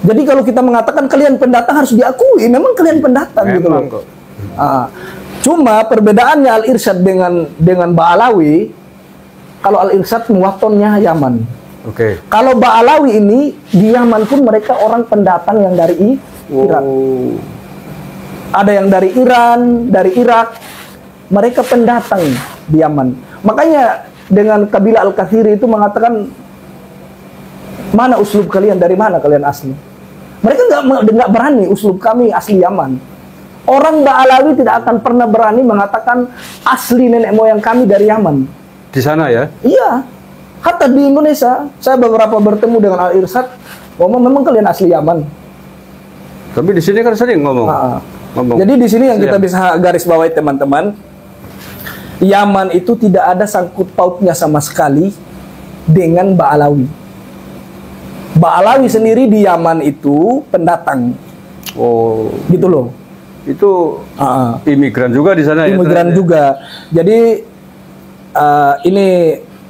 Jadi kalau kita mengatakan kalian pendatang harus diakui, memang kalian pendatang gitu loh. Kok. Cuma perbedaannya Al-Irsyad dengan Ba Alawi, kalau Al-Irsyad Muwattonnya Yaman. Oke. Kalau Ba Alawi ini di Yaman pun mereka orang pendatang yang dari Irak. Ada yang dari Iran, dari Irak. Mereka pendatang di Yaman. Makanya dengan kabilah Al-Kathiri itu mengatakan, mana uslub kalian, dari mana kalian asli? Mereka nggak berani, uslub kami asli Yaman. Orang Ba Alawi tidak akan pernah berani mengatakan asli nenek moyang kami dari Yaman. Di sana ya? Iya. Hatta di Indonesia, saya beberapa bertemu dengan Al-Irsyad, ngomong memang kalian asli Yaman. Tapi di sini kan sering ngomong. Jadi di sini yang kita bisa garis bawahi teman-teman, Yaman itu tidak ada sangkut pautnya sama sekali dengan Ba Alawi. Ba Alawi sendiri di Yaman itu pendatang. Gitu loh. Itu imigran juga di sana ya? Imigran juga. Jadi ini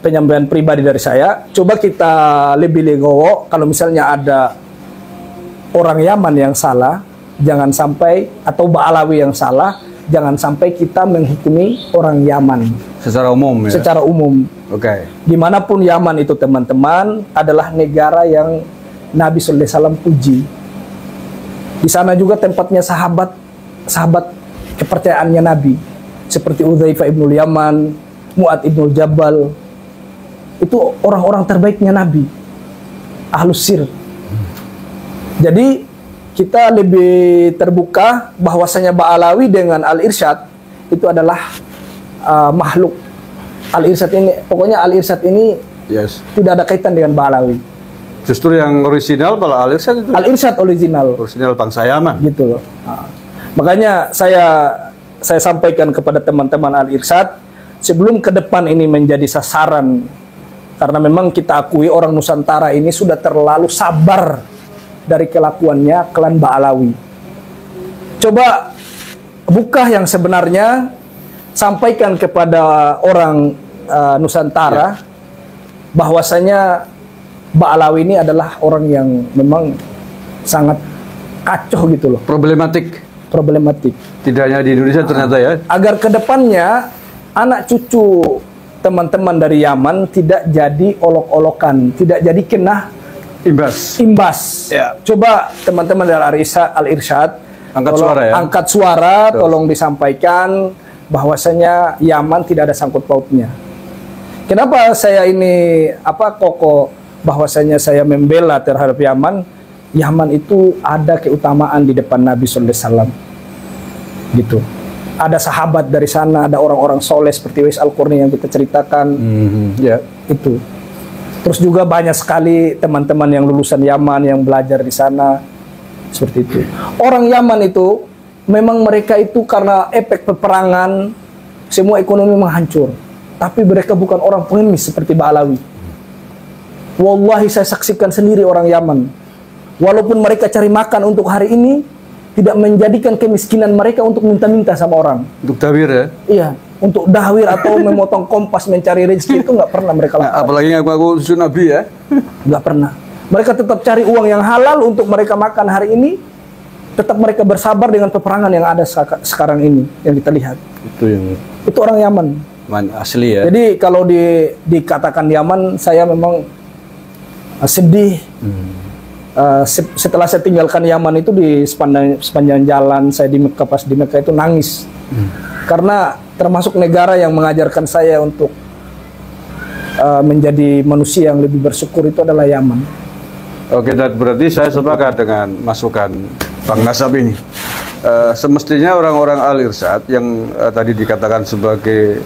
penyampaian pribadi dari saya. Coba kita lebih legowo, kalau misalnya ada orang Yaman yang salah, jangan sampai, atau Ba Alawi yang salah, jangan sampai kita menghukumi orang Yaman secara umum ya? Secara umum. Oke. Dimanapun Yaman itu teman-teman adalah negara yang Nabi SAW puji. Di sana juga tempatnya sahabat kepercayaannya Nabi, seperti Udzaifah ibnul Yaman, Mu'ad ibnul Jabal. Itu orang-orang terbaiknya Nabi, Ahlus Sir. Jadi kita lebih terbuka bahwasanya Ba'alawi dengan Al-Irsyad itu adalah makhluk. Al-Irsyad ini, pokoknya Al-Irsyad ini tidak ada kaitan dengan Ba'alawi. Justru yang original malah Al-Irsyad itu. Al-Irsyad original. Original bangsa Yaman. Gitu loh. Makanya saya sampaikan kepada teman-teman Al-Irsyad, sebelum ke depan ini menjadi sasaran, karena memang kita akui orang Nusantara ini sudah terlalu sabar dari kelakuannya klan Ba'alawi. Coba buka yang sebenarnya, sampaikan kepada orang Nusantara bahwasanya Ba'alawi ini adalah orang yang memang sangat kacau gitu loh. Problematik. Tidak hanya di Indonesia ternyata ya. Agar kedepannya anak cucu teman-teman dari Yaman tidak jadi olok-olokan, tidak jadi kena imbas. Ya. Coba teman-teman dari Al-Irsyad angkat suara, tolong disampaikan bahwasanya Yaman tidak ada sangkut pautnya. Kenapa saya ini kokoh bahwasanya saya membela terhadap Yaman? Yaman itu ada keutamaan di depan Nabi sallallahu alaihi wasallam. Gitu. Ada sahabat dari sana, ada orang-orang soleh seperti Wais Al-Qurni yang kita ceritakan. Itu. Terus juga banyak sekali teman-teman yang lulusan Yaman yang belajar di sana. Seperti itu. Orang Yaman itu memang mereka itu karena efek peperangan semua ekonomi menghancur. Tapi mereka bukan orang pengemis seperti Ba'alawi. Wallahi saya saksikan sendiri orang Yaman. Walaupun mereka cari makan untuk hari ini, tidak menjadikan kemiskinan mereka untuk minta-minta sama orang. Untuk dawir ya? Iya, untuk dawir atau memotong kompas mencari rezeki itu nggak pernah mereka lakukan. Apalagi ngaku susu Nabi ya? Nggak pernah. Mereka tetap cari uang yang halal untuk mereka makan hari ini. Tetap mereka bersabar dengan peperangan yang ada sekarang ini yang kita lihat. Itu orang Yaman. Asli ya. Jadi kalau dikatakan Yaman, saya memang sedih. Setelah saya tinggalkan Yaman itu di sepanjang jalan saya di Mekah, pas di Mekah itu nangis. Karena termasuk negara yang mengajarkan saya untuk menjadi manusia yang lebih bersyukur itu adalah Yaman. Oke, dan berarti saya sepakat dengan masukan Bang Nasab ini. Semestinya orang-orang Al-Irsyad yang tadi dikatakan sebagai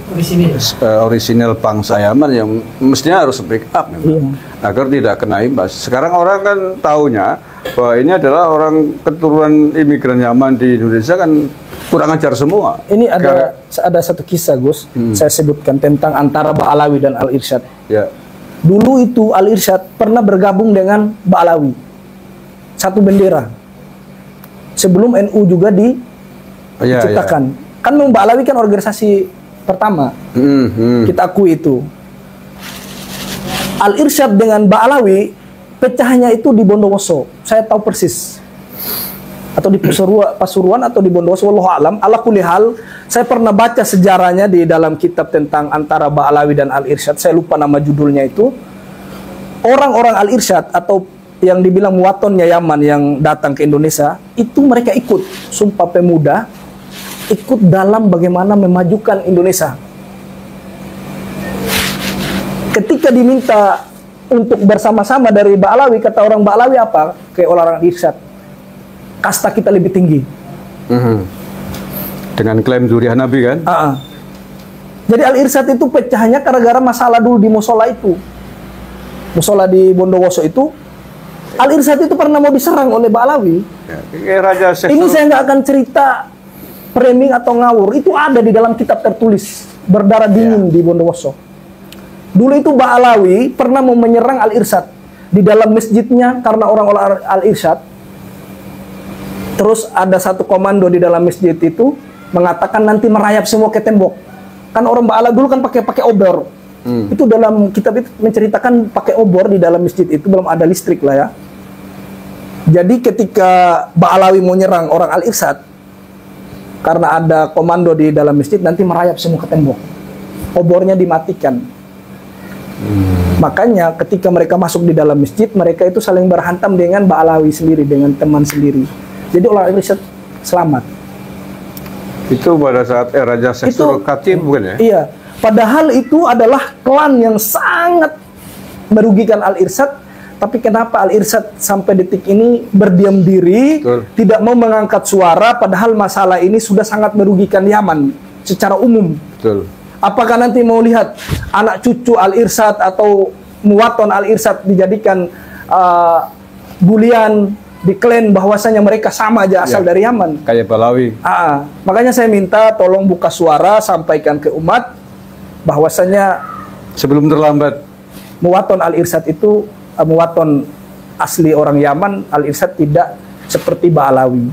orisinil bangsa Yaman yang mestinya harus speak up agar tidak kena imbas. Sekarang orang kan taunya bahwa ini adalah orang keturunan imigran Yaman di Indonesia kan kurang ajar semua. Ini ada satu kisah Gus, saya sebutkan tentang antara Ba'alawi dan Al-Irsyad. Ya. Dulu itu Al-Irsyad pernah bergabung dengan Ba'alawi, satu bendera. Sebelum NU juga diciptakan. Kan Ba'alawi kan organisasi pertama. Kita akui itu. Al-Irsyad dengan Ba'alawi pecahnya itu di Bondowoso. Saya tahu persis. Atau di Pasuruan atau di Bondowoso, wallahu alam. Ala kulli hal, saya pernah baca sejarahnya di dalam kitab tentang antara Ba'alawi dan Al-Irsyad. Saya lupa nama judulnya itu. Orang-orang Al-Irsyad atau yang dibilang muwatonnya Yaman yang datang ke Indonesia, itu mereka ikut Sumpah Pemuda, ikut dalam bagaimana memajukan Indonesia. Ketika diminta untuk bersama-sama dari Ba'alawi, kata orang Ba'alawi apa? Kayak orang Irsyad, kasta kita lebih tinggi. Dengan klaim Zuriyah Nabi kan? Jadi Al-Irsyad itu pecahnya gara-gara masalah dulu di musola itu. Musola di Bondowoso itu, Al-Irsyad itu pernah mau diserang oleh Ba'alawi. Ini saya nggak akan cerita framing atau ngawur. Itu ada di dalam kitab tertulis berdarah dingin di Bondowoso. Dulu itu Ba'alawi pernah mau menyerang Al-Irsyad di dalam masjidnya karena orang-orang Al-Irsyad. Terus ada satu komando di dalam masjid itu mengatakan nanti merayap semua ke tembok. Kan orang Ba'alawi dulu kan pakai obor. Itu dalam kitab itu menceritakan pakai obor di dalam masjid itu, belum ada listrik lah ya. Jadi ketika Ba'alawi mau nyerang orang Al-Irsyad, karena ada komando di dalam masjid, nanti merayap semua ke tembok. Obornya dimatikan. Makanya ketika mereka masuk di dalam masjid, mereka itu saling berhantam dengan Ba'alawi sendiri, dengan teman sendiri. Jadi orang Al-Irsyad selamat. Itu pada saat eranya Syekh Katim bukan ya? Iya. Padahal itu adalah klan yang sangat merugikan Al-Irsyad. Tapi kenapa Al-Irsyad sampai detik ini berdiam diri, Betul. tidak mau mengangkat suara, padahal masalah ini sudah sangat merugikan Yaman secara umum. Betul. Apakah nanti mau lihat anak cucu Al-Irsyad atau muwaton Al-Irsyad dijadikan bulian, diklaim bahwasanya mereka sama aja asal dari Yaman? Kayak Balawi. Makanya saya minta tolong buka suara, sampaikan ke umat bahwasanya Sebelum terlambat. muwaton Al-Irsyad itu muwaton asli orang Yaman. Al-Irsyad tidak seperti Ba'alawi.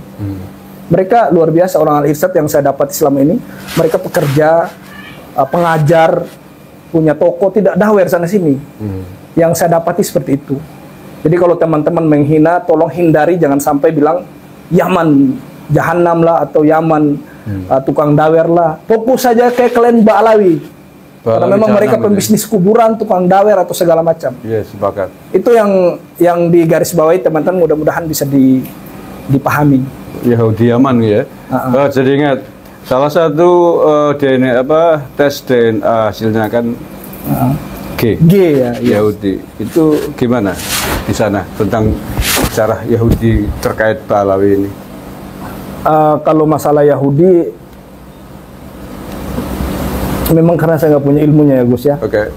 Mereka luar biasa orang Al-Irsyad yang saya dapat selama ini. Mereka pekerja, pengajar, punya toko, tidak dawer sana sini. Yang saya dapati seperti itu. Jadi kalau teman-teman menghina, tolong hindari, jangan sampai bilang Yaman jahanam lah, atau Yaman tukang dawer lah. Fokus saja ke klan Ba'alawi. Karena memang mereka pembisnis kuburan, tukang dawer atau segala macam. Iya, sepakat. Itu yang digarisbawahi teman-teman, mudah-mudahan bisa dipahami. Yahudi Yaman ya. Jadi ingat, salah satu DNA tes DNA hasilnya kan G ya. Yahudi. Itu gimana di sana tentang sejarah Yahudi terkait Ba'alawi ini? Kalau masalah Yahudi, memang karena saya nggak punya ilmunya ya Gus ya. Oke.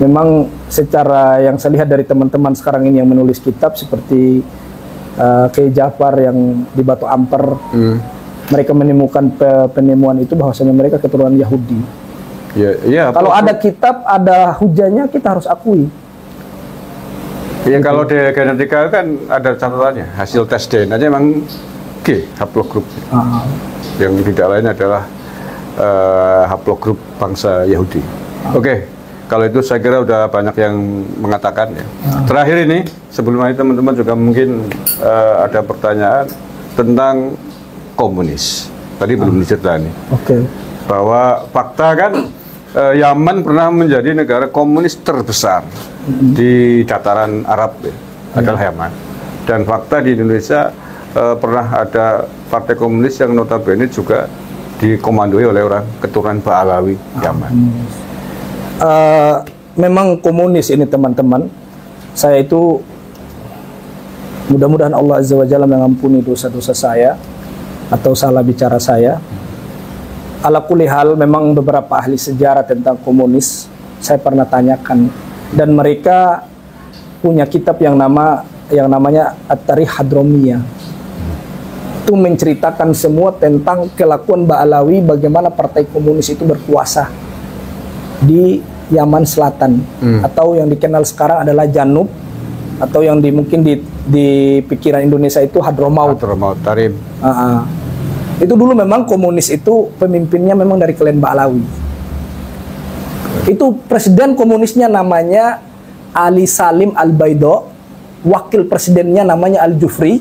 Memang secara yang saya lihat dari teman-teman sekarang ini yang menulis kitab seperti Kiai Jafar yang di Batu Ampar, mereka menemukan penemuan itu bahwasanya mereka keturunan Yahudi. Ya, kalau ada kitab, ada hujahnya, kita harus akui. Ya, kalau di genetika kan ada catatannya, hasil tes DNA nya memang G, haplogrup. Yang tidak lain adalah haplogrup bangsa Yahudi. Oke, kalau itu saya kira udah banyak yang mengatakan ya. Terakhir ini, sebelum itu teman-teman juga mungkin ada pertanyaan tentang komunis. Tadi belum diceritain. Bahwa fakta kan Yaman pernah menjadi negara komunis terbesar di dataran Arab adalah Yaman. Dan fakta di Indonesia pernah ada partai komunis yang notabene juga dikomandoi oleh orang keturunan Ba'alawi Yaman. Memang komunis ini teman-teman, saya itu mudah-mudahan Allah Azza wa Jalla mengampuni dosa-dosa saya atau salah bicara saya. Ala kulli hal, memang beberapa ahli sejarah tentang komunis saya pernah tanyakan, dan mereka punya kitab yang namanya At-Tarikh Hadromiyah. Itu menceritakan semua tentang kelakuan Ba'alawi, bagaimana partai komunis itu berkuasa di Yaman Selatan, atau yang dikenal sekarang adalah Janub, atau yang mungkin di pikiran Indonesia itu Hadramaut. Tarim. Itu dulu memang komunis itu pemimpinnya memang dari klan Ba'alawi. Itu presiden komunisnya namanya Ali Salim Al-Baido, wakil presidennya namanya Al-Jufri,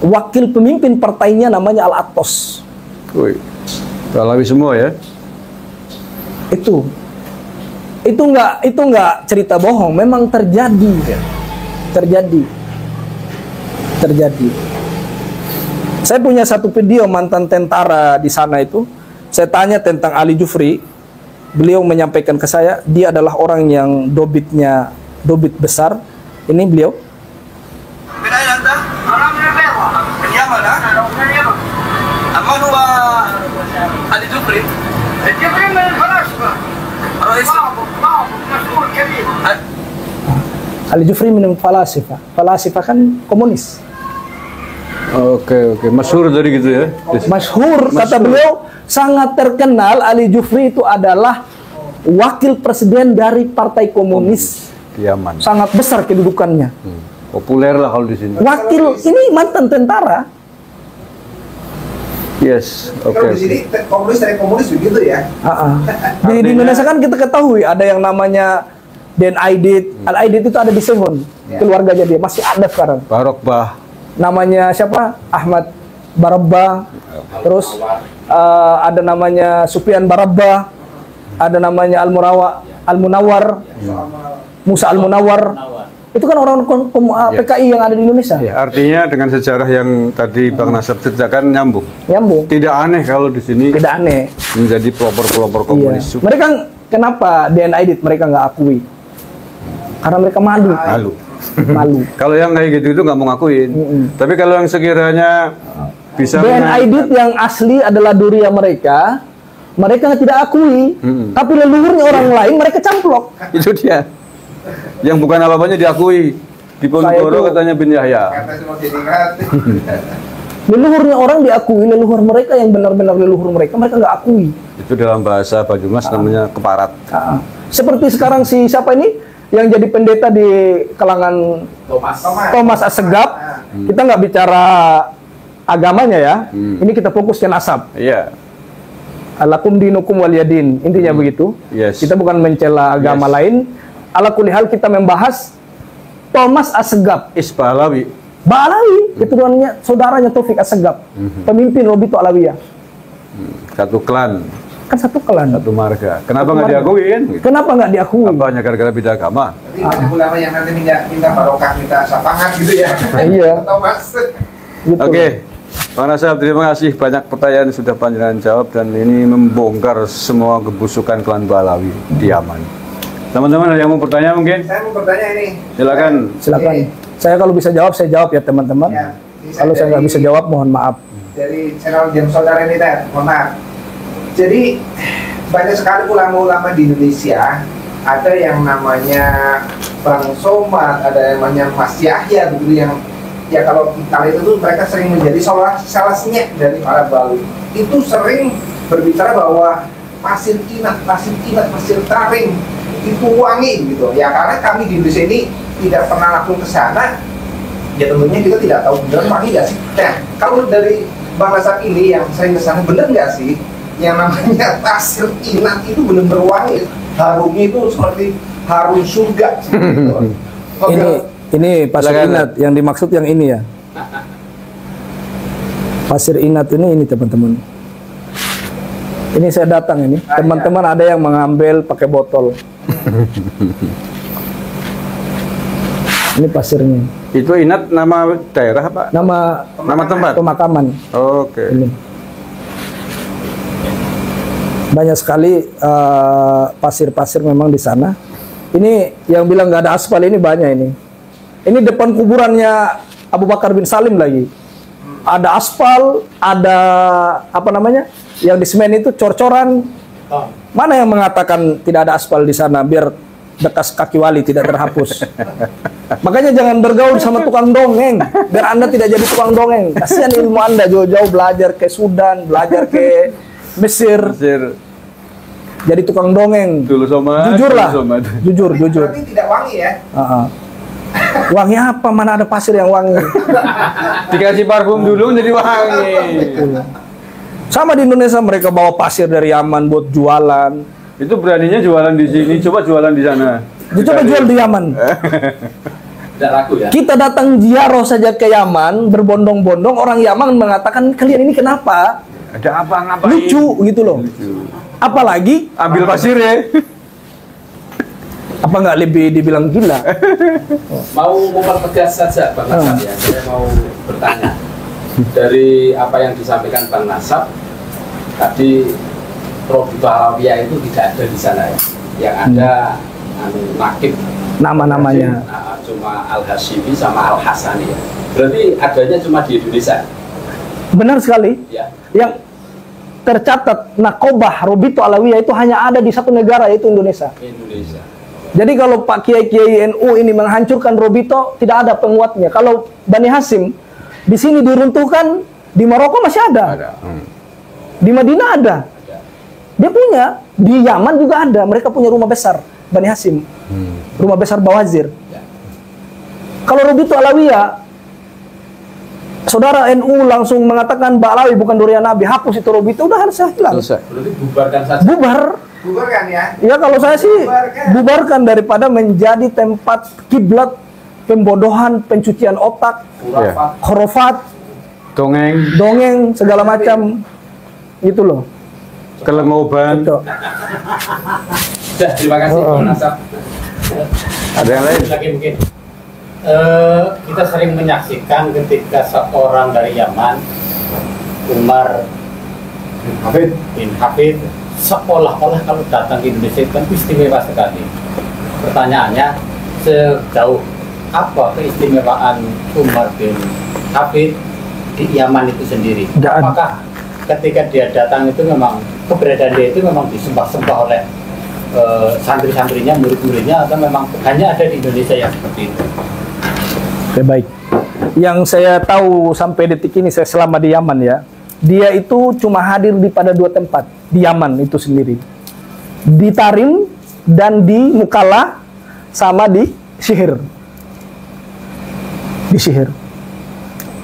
wakil pemimpin partainya namanya Al-Attos. Ba'alawi semua ya? Itu nggak cerita bohong, memang terjadi. Saya punya satu video mantan tentara di sana itu. Saya tanya tentang Ali Jufri. Beliau menyampaikan ke saya, dia adalah orang yang dobit besar. Ini beliau. Ali Jufri. Ali Jufri minum falasifa. Falasifa kan komunis. Oke. Masyhur dari gitu ya? Masyhur, kata beliau, sangat terkenal. Ali Jufri itu adalah wakil presiden dari partai komunis di Yaman. Sangat besar kedudukannya. Populer lah kalau di sini. Wakil, ini mantan tentara. Yes, Kalau di sini komunis dari komunis begitu ya. Di Indonesia kan kita ketahui ada yang namanya Den Aidit. Al Aidit itu ada di Sehun, keluarganya dia masih ada sekarang. Barokbah. Namanya siapa? Ahmad Barabba. Terus ada namanya Sufyan Barabba. Ada namanya Al Munawar, Musa Al Munawar. Itu kan orang PKI yang ada di Indonesia. Ya, artinya dengan sejarah yang tadi Bang Nasab ceritakan nyambung. Nyambung. Tidak aneh kalau di sini Tidak aneh. menjadi pelopor-pelopor komunis. Iya. Mereka kenapa DNA Aidit mereka nggak akui? Karena mereka malu. Malu. Malu. Kalau yang kayak gitu itu nggak mau ngakuin. Tapi kalau yang sekiranya bisa DNA Aidit yang asli adalah Duria mereka tidak akui. Tapi leluhurnya orang lain mereka camplok. itu dia. Yang bukan apa-apanya diakui. Di Ponorogo katanya bin Yahya. Kata semua diingat. Leluhurnya orang diakui, leluhur mereka yang benar-benar leluhur mereka nggak akui. Itu dalam bahasa Banyumas namanya keparat. Seperti sekarang si siapa ini yang jadi pendeta di kalangan Thomas Assegaf. Kita nggak bicara agamanya ya. Ini kita fokus ke nasab. Iya. Alakum dinukum waliyadin. Intinya begitu. Yes. Kita bukan mencela agama lain. Ala kulli hal kita membahas Thomas Assegaf. Isbalawi. Balawi, keturunannya saudaranya Taufik Assegaf. Pemimpin Robito Alawiyah. Satu klan, Kan satu klan. satu marga. Kenapa nggak diakuin? Gitu. Kenapa nggak diakui? Apa hanya gara-gara beda agama? Tapi banyak ulama yang nanti minta barokah, minta syafaat gitu ya. Iya. Atau mas. Gitu. Oke, Bang Nasab, terima kasih. Banyak pertanyaan sudah panjenengan jawab dan ini membongkar semua kebusukan klan Balawi di Yaman. Teman-teman ada yang mau bertanya mungkin? Saya mau bertanya ini. Silakan. Silakan. Saya kalau bisa jawab, saya jawab ya teman-teman. Ya, Kalau saya nggak bisa jawab, mohon maaf. Dari channel Jam Saudara ini, mohon maaf. Jadi banyak sekali ulama-ulama di Indonesia. Ada yang namanya Bang Somad, ada yang namanya Mas Yahya, begitu yang ya kalau itu tuh mereka sering menjadi salah senyek dari para Bali. Itu sering berbicara bahwa pasir inat, pasir taring itu wangi gitu. Ya karena kami di Indonesia ini tidak pernah langsung ke sana. Ya tentunya kita tidak tahu benar wangi nggak sih. Nah kalau dari Bang Nasab ini yang sering ke sana, benar nggak sih yang namanya pasir inat itu benar-benar wangi? Harumnya itu seperti harum surga seperti itu. Ini pasir inat yang dimaksud yang ini ya. Pasir inat ini teman-teman. Ini saya datang ini. Teman-teman ada yang mengambil pakai botol. Ini pasirnya. Itu Inat nama daerah apa? Nama tempat? Pemakaman. Oke. Ini. Banyak sekali pasir-pasir memang di sana. Ini yang bilang nggak ada aspal ini banyak ini. Ini depan kuburannya Abu Bakar bin Salim lagi. Ada aspal, ada apa namanya? Yang di semen itu cor-coran. Mana yang mengatakan tidak ada aspal di sana biar bekas kaki wali tidak terhapus. Makanya jangan bergaul sama tukang dongeng biar Anda tidak jadi tukang dongeng. Kasihan ilmu Anda jauh-jauh belajar ke Sudan, belajar ke Mesir. Jadi tukang dongeng. Jujur lah. Jujur. Berarti tidak wangi ya? Wangi apa? Mana ada pasir yang wangi? Dikasih parfum dulu jadi wangi. Sama di Indonesia mereka bawa pasir dari Yaman buat jualan. Itu beraninya jualan di sini, coba jualan di sana. Coba jual di Yaman. Tidak laku ya? Kita datang ziarah saja ke Yaman, berbondong-bondong, orang Yaman mengatakan kalian ini kenapa? Ada apa ngapain? Lucu gitu loh. Apalagi ambil pasir ya. apa nggak lebih dibilang gila? Mau mempertegas saja Bang Nasab ya, saya mau bertanya. Dari apa yang disampaikan Bang Nasab tadi, Robito Alawiyah itu tidak ada di sana ya. Yang ada nakib Nama-namanya. cuma Al-Hashimi sama Al-Hasani ya. Berarti adanya cuma di Indonesia. Benar sekali. Ya. Yang tercatat nakobah Robito Alawiyah itu hanya ada di satu negara, yaitu Indonesia. Indonesia. Jadi kalau Pak Kiai-Kiai NU ini menghancurkan Robito, tidak ada penguatnya. Kalau Bani Hasim di sini diruntuhkan, di Maroko masih ada. Di Madinah ada. Dia punya, di Yaman juga ada. Mereka punya rumah besar, Bani Hasim. Rumah besar Bawazir. Kalau Robito Alawiyah, saudara NU langsung mengatakan Mbak Alawi bukan durian Nabi, hapus itu Robito, udah harus hilang. Berarti bubarkan saja. Bubarkan ya? Ya kalau saya sih bubarkan daripada menjadi tempat kiblat pembodohan, pencucian otak, khurafat, dongeng, segala macam. Itu loh. Kelengoban. Sudah, terima kasih Bang Nasab. Ada yang lain? Lagi mungkin. Kita sering menyaksikan ketika seorang dari Yaman, Umar bin Hafid, seolah-olah kalau datang ke Indonesia itu kan istimewa sekali. Pertanyaannya, sejauh apa keistimewaan Umar bin Hafid di Yaman itu sendiri? Apakah ketika dia datang itu memang keberadaan dia itu memang disembah-sembah oleh santri-santrinya, murid-muridnya, atau memang hanya ada di Indonesia yang seperti itu? Oke, baik. Yang saya tahu sampai detik ini, saya selama di Yaman ya, dia itu cuma hadir pada 2 tempat di Yaman itu sendiri, di Tarim dan di Mukalla, sama di Sihir. Di Sihir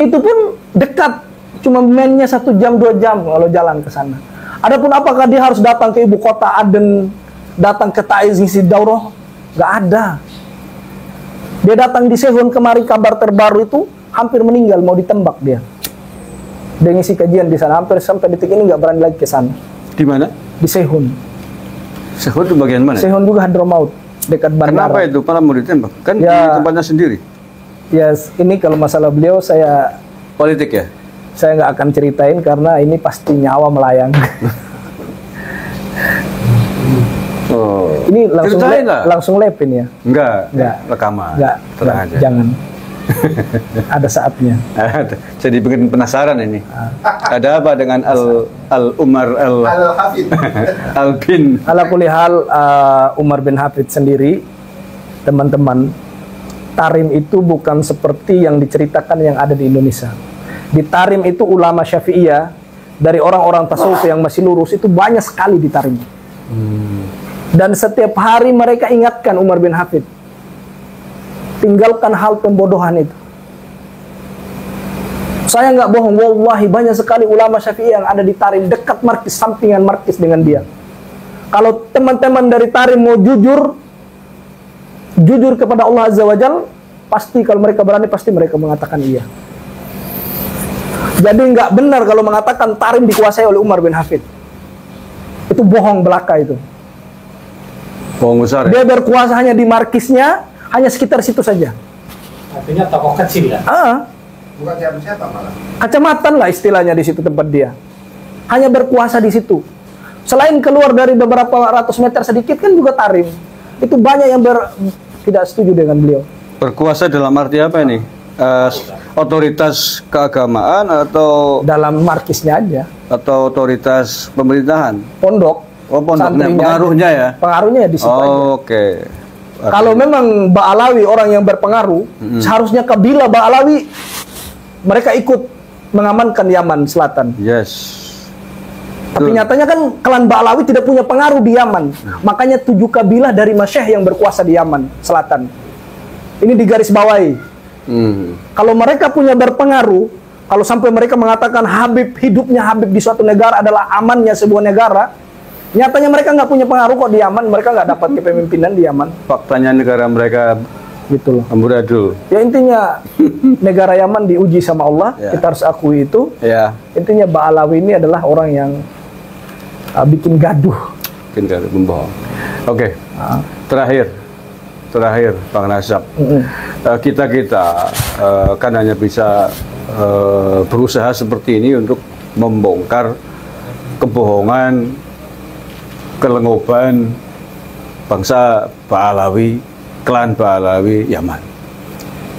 itu pun dekat, cuma mainnya 1 jam 2 jam kalau jalan ke sana. Adapun apakah dia harus datang ke ibu kota Aden, datang ke Taiz ngisi daurah, nggak ada. Dia datang di Sehun kemari, kabar terbaru itu hampir meninggal, mau ditembak dia. Dia ngisi kajian di sana, hampir sampai detik ini nggak berani lagi ke sana. Di mana? Di Sehun. Sehun itu bagian mana? Sehun juga Hadramaut, dekat bandara. Kenapa itu? Malah mau ditembak? Kan Ya. di tempatnya sendiri. Ya, ini kalau masalah beliau saya Politik ya? nggak akan ceritain karena ini pasti nyawa melayang. Oh. Ini langsung Ceritain lah. langsung lepin ya. Enggak. Enggak. Rekaman. Enggak, Tenang aja. jangan. Ada saatnya. Jadi bikin penasaran ini. Ada apa dengan Umar Al-Hafid. Al bin? Ala kulli hal, Umar bin Hafid sendiri, teman-teman, Tarim itu bukan seperti yang diceritakan yang ada di Indonesia. Di Tarim itu ulama Syafi'iyah, dari orang-orang tasawuf yang masih lurus itu banyak sekali di Tarim. Dan setiap hari mereka ingatkan Umar bin Hafid, tinggalkan hal pembodohan itu. Saya nggak bohong, wallahi banyak sekali ulama Syafi'i yang ada di Tarim, dekat markis, sampingan markis dengan dia. Kalau teman-teman dari Tarim mau jujur kepada Allah Azza wa Jal, pasti kalau mereka berani, pasti mereka mengatakan iya. Jadi nggak benar kalau mengatakan Tarim dikuasai oleh Umar bin Hafid. Itu bohong belaka itu. Bohong besar ya? Dia berkuasa hanya di markisnya, hanya sekitar situ saja. Artinya tokoh kecil ya? Bukan siapa-siapa malah. Kecamatan lah istilahnya di situ tempat dia. Hanya berkuasa di situ. Selain keluar dari beberapa ratus meter sedikit kan juga Tarim. Itu banyak yang tidak setuju dengan beliau. Berkuasa dalam arti apa ini? Otoritas keagamaan atau Dalam markisnya aja. otoritas pemerintahan? Pondok. Oh, pondoknya, santrinya pengaruhnya aja. ya? Pengaruhnya di situ aja. Oke. Kalau memang Ba'alawi orang yang berpengaruh, seharusnya kabilah Ba'alawi mereka ikut mengamankan Yaman Selatan. Yes. Tapi nyatanya kan klan Ba'alawi tidak punya pengaruh di Yaman. Makanya 7 kabilah dari Masyekh yang berkuasa di Yaman Selatan. Ini digarisbawahi. Kalau mereka punya berpengaruh, kalau sampai mereka mengatakan hidupnya Habib di suatu negara adalah amannya sebuah negara, nyatanya mereka nggak punya pengaruh kok di Yaman, mereka nggak dapat kepemimpinan di Yaman. Faktanya negara mereka Gitu loh. amburadul. Ya intinya negara Yaman diuji sama Allah, Ya. kita harus akui itu. Ya, Intinya Ba'alawi ini adalah orang yang bikin gaduh. mungkin kalau membohong. Oke. Terakhir, Bang Nasab. Kita kan hanya bisa berusaha seperti ini untuk membongkar kebohongan, kelengoban bangsa Ba'alawi, klan Ba'alawi Yaman.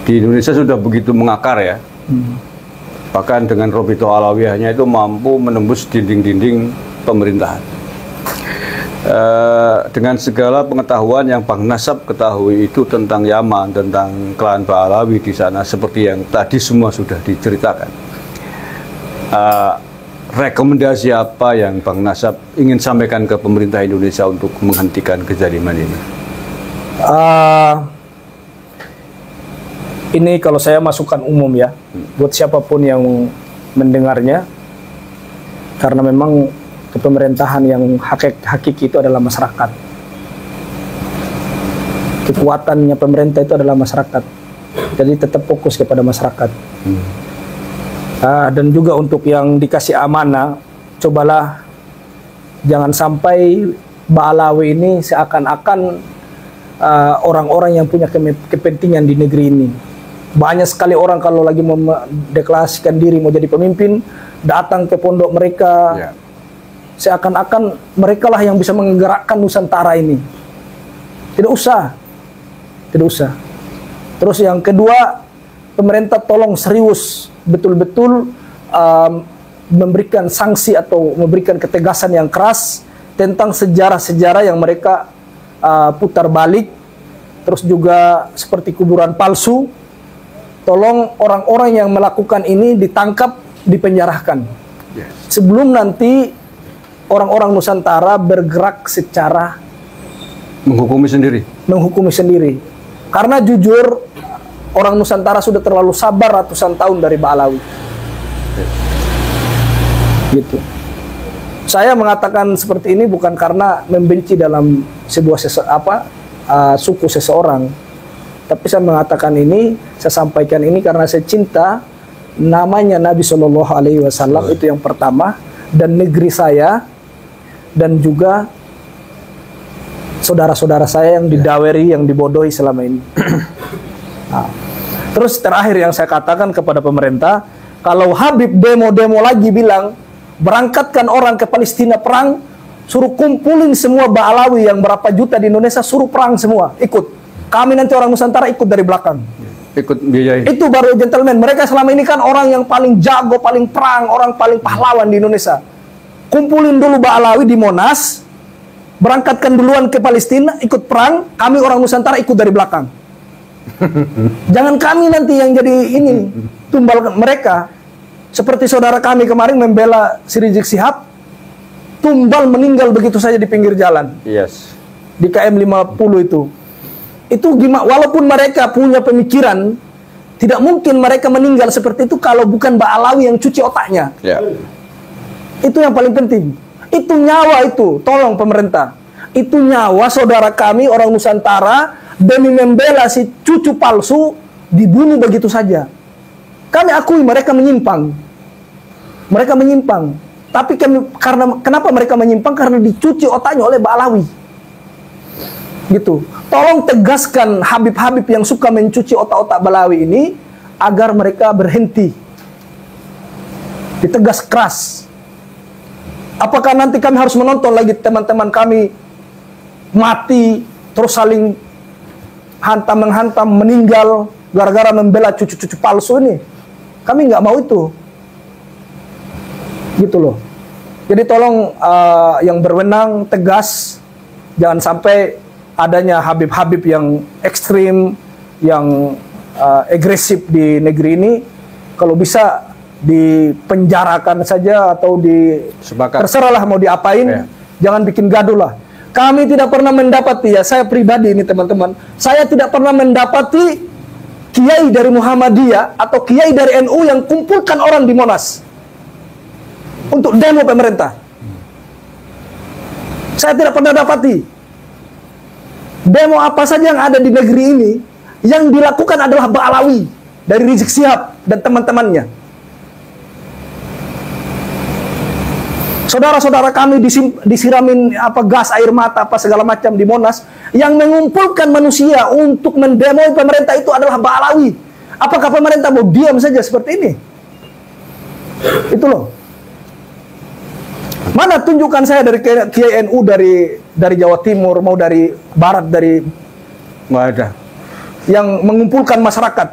Di Indonesia sudah begitu mengakar ya. Bahkan dengan Robito Alawiyahnya itu mampu menembus dinding-dinding pemerintahan. Dengan segala pengetahuan yang Bang Nasab ketahui itu tentang Yaman, tentang klan Ba'alawi di sana, seperti yang tadi semua sudah diceritakan. Rekomendasi apa yang Bang Nasab ingin sampaikan ke pemerintah Indonesia untuk menghentikan kezaliman ini? Ini kalau saya masukkan umum ya, buat siapapun yang mendengarnya, karena memang kepemerintahan yang hakiki itu adalah masyarakat. Kekuatannya pemerintah itu adalah masyarakat. Jadi tetap fokus kepada masyarakat. Dan juga untuk yang dikasih amanah, cobalah jangan sampai Ba'alawi ini seakan-akan orang-orang yang punya kepentingan di negeri ini. Banyak sekali orang kalau lagi mendeklarasikan diri mau jadi pemimpin, datang ke pondok mereka, seakan-akan mereka lah yang bisa menggerakkan Nusantara ini. Tidak usah. Terus yang kedua, pemerintah tolong serius betul-betul memberikan sanksi atau memberikan ketegasan yang keras tentang sejarah-sejarah yang mereka putar balik. Terus juga seperti kuburan palsu, tolong orang-orang yang melakukan ini ditangkap, dipenjarakan. Sebelum nanti orang-orang Nusantara bergerak secara menghukumi sendiri. Karena jujur, orang Nusantara sudah terlalu sabar ratusan tahun dari Ba'alawi. Gitu. Saya mengatakan seperti ini bukan karena membenci dalam sebuah suku seseorang, tapi saya mengatakan ini, saya sampaikan ini karena saya cinta namanya Nabi Shallallahu Alaihi Wasallam, itu yang pertama, dan negeri saya, dan juga saudara-saudara saya yang didaweri, yang dibodohi selama ini. Nah, terus terakhir yang saya katakan kepada pemerintah, kalau Habib demo-demo lagi bilang berangkatkan orang ke Palestina perang, suruh kumpulin semua Ba'alawi yang berapa juta di Indonesia, suruh perang semua, ikut. Kami nanti orang Nusantara ikut dari belakang. Ikut biayai. Itu baru gentleman. Mereka selama ini kan orang yang paling jago, paling perang, orang paling pahlawan di Indonesia. Kumpulin dulu Ba'alawi di Monas, berangkatkan duluan ke Palestina, ikut perang, kami orang Nusantara ikut dari belakang. Jangan kami nanti yang jadi ini, tumbal mereka. Seperti saudara kami kemarin membela si Rizik Syihab, tumbal meninggal begitu saja di pinggir jalan. Di KM 50 itu. Itu gimana, walaupun mereka punya pemikiran, tidak mungkin mereka meninggal seperti itu kalau bukan Ba'alawi yang cuci otaknya. Itu yang paling penting. Itu nyawa itu, tolong pemerintah. Itu nyawa saudara kami orang Nusantara demi membela si cucu palsu dibunuh begitu saja. Kami akui mereka menyimpang. Tapi kenapa mereka menyimpang? Karena dicuci otaknya oleh Ba'alawi. Gitu. Tolong tegaskan Habib-Habib yang suka mencuci otak-otak Ba'alawi ini agar mereka berhenti. Ditegas keras. Apakah nanti kami harus menonton lagi teman-teman kami mati terus saling hantam-menghantam, meninggal gara-gara membela cucu-cucu palsu ini? Kami nggak mau itu. Gitu loh. Jadi tolong yang berwenang tegas, jangan sampai adanya Habib-Habib yang ekstrim, yang agresif di negeri ini. Kalau bisa dipenjarakan saja atau terserahlah mau diapain, jangan bikin gaduh lah. Kami tidak pernah mendapati, ya saya pribadi ini teman-teman, saya tidak pernah mendapati kiai dari Muhammadiyah atau kiai dari NU yang kumpulkan orang di Monas untuk demo pemerintah. Saya tidak pernah dapati. Demo apa saja yang ada di negeri ini yang dilakukan adalah Ba'alawi dari Rizik Syihab dan teman-temannya. Saudara-saudara kami disiramin gas air mata segala macam di Monas, yang mengumpulkan manusia untuk mendemo pemerintah itu adalah Ba'alawi. Apakah pemerintah mau diam saja seperti ini? Itu loh. Mana tunjukkan saya dari Kiai NU dari Jawa Timur, mau dari Barat, dari ada yang mengumpulkan masyarakat.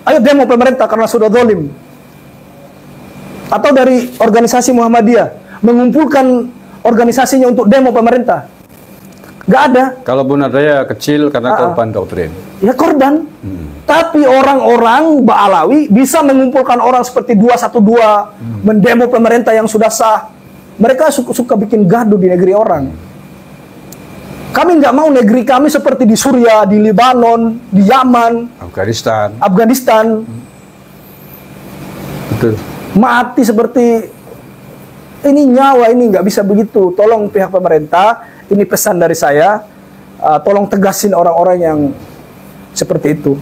Ayo demo pemerintah karena sudah zalim. Atau dari organisasi Muhammadiyah mengumpulkan organisasinya untuk demo pemerintah. Gak ada. Kalaupun ada ya kecil karena korban doktrin. Ya korban. Tapi orang-orang Ba'alawi bisa mengumpulkan orang seperti 212 mendemo pemerintah yang sudah sah. Mereka suka bikin gaduh di negeri orang. Kami nggak mau negeri kami seperti di Suriah, di Lebanon, di Yaman, Afghanistan. Betul. Mati seperti ini, nyawa ini nggak bisa begitu. Tolong pihak pemerintah, ini pesan dari saya, tolong tegasin orang-orang yang seperti itu.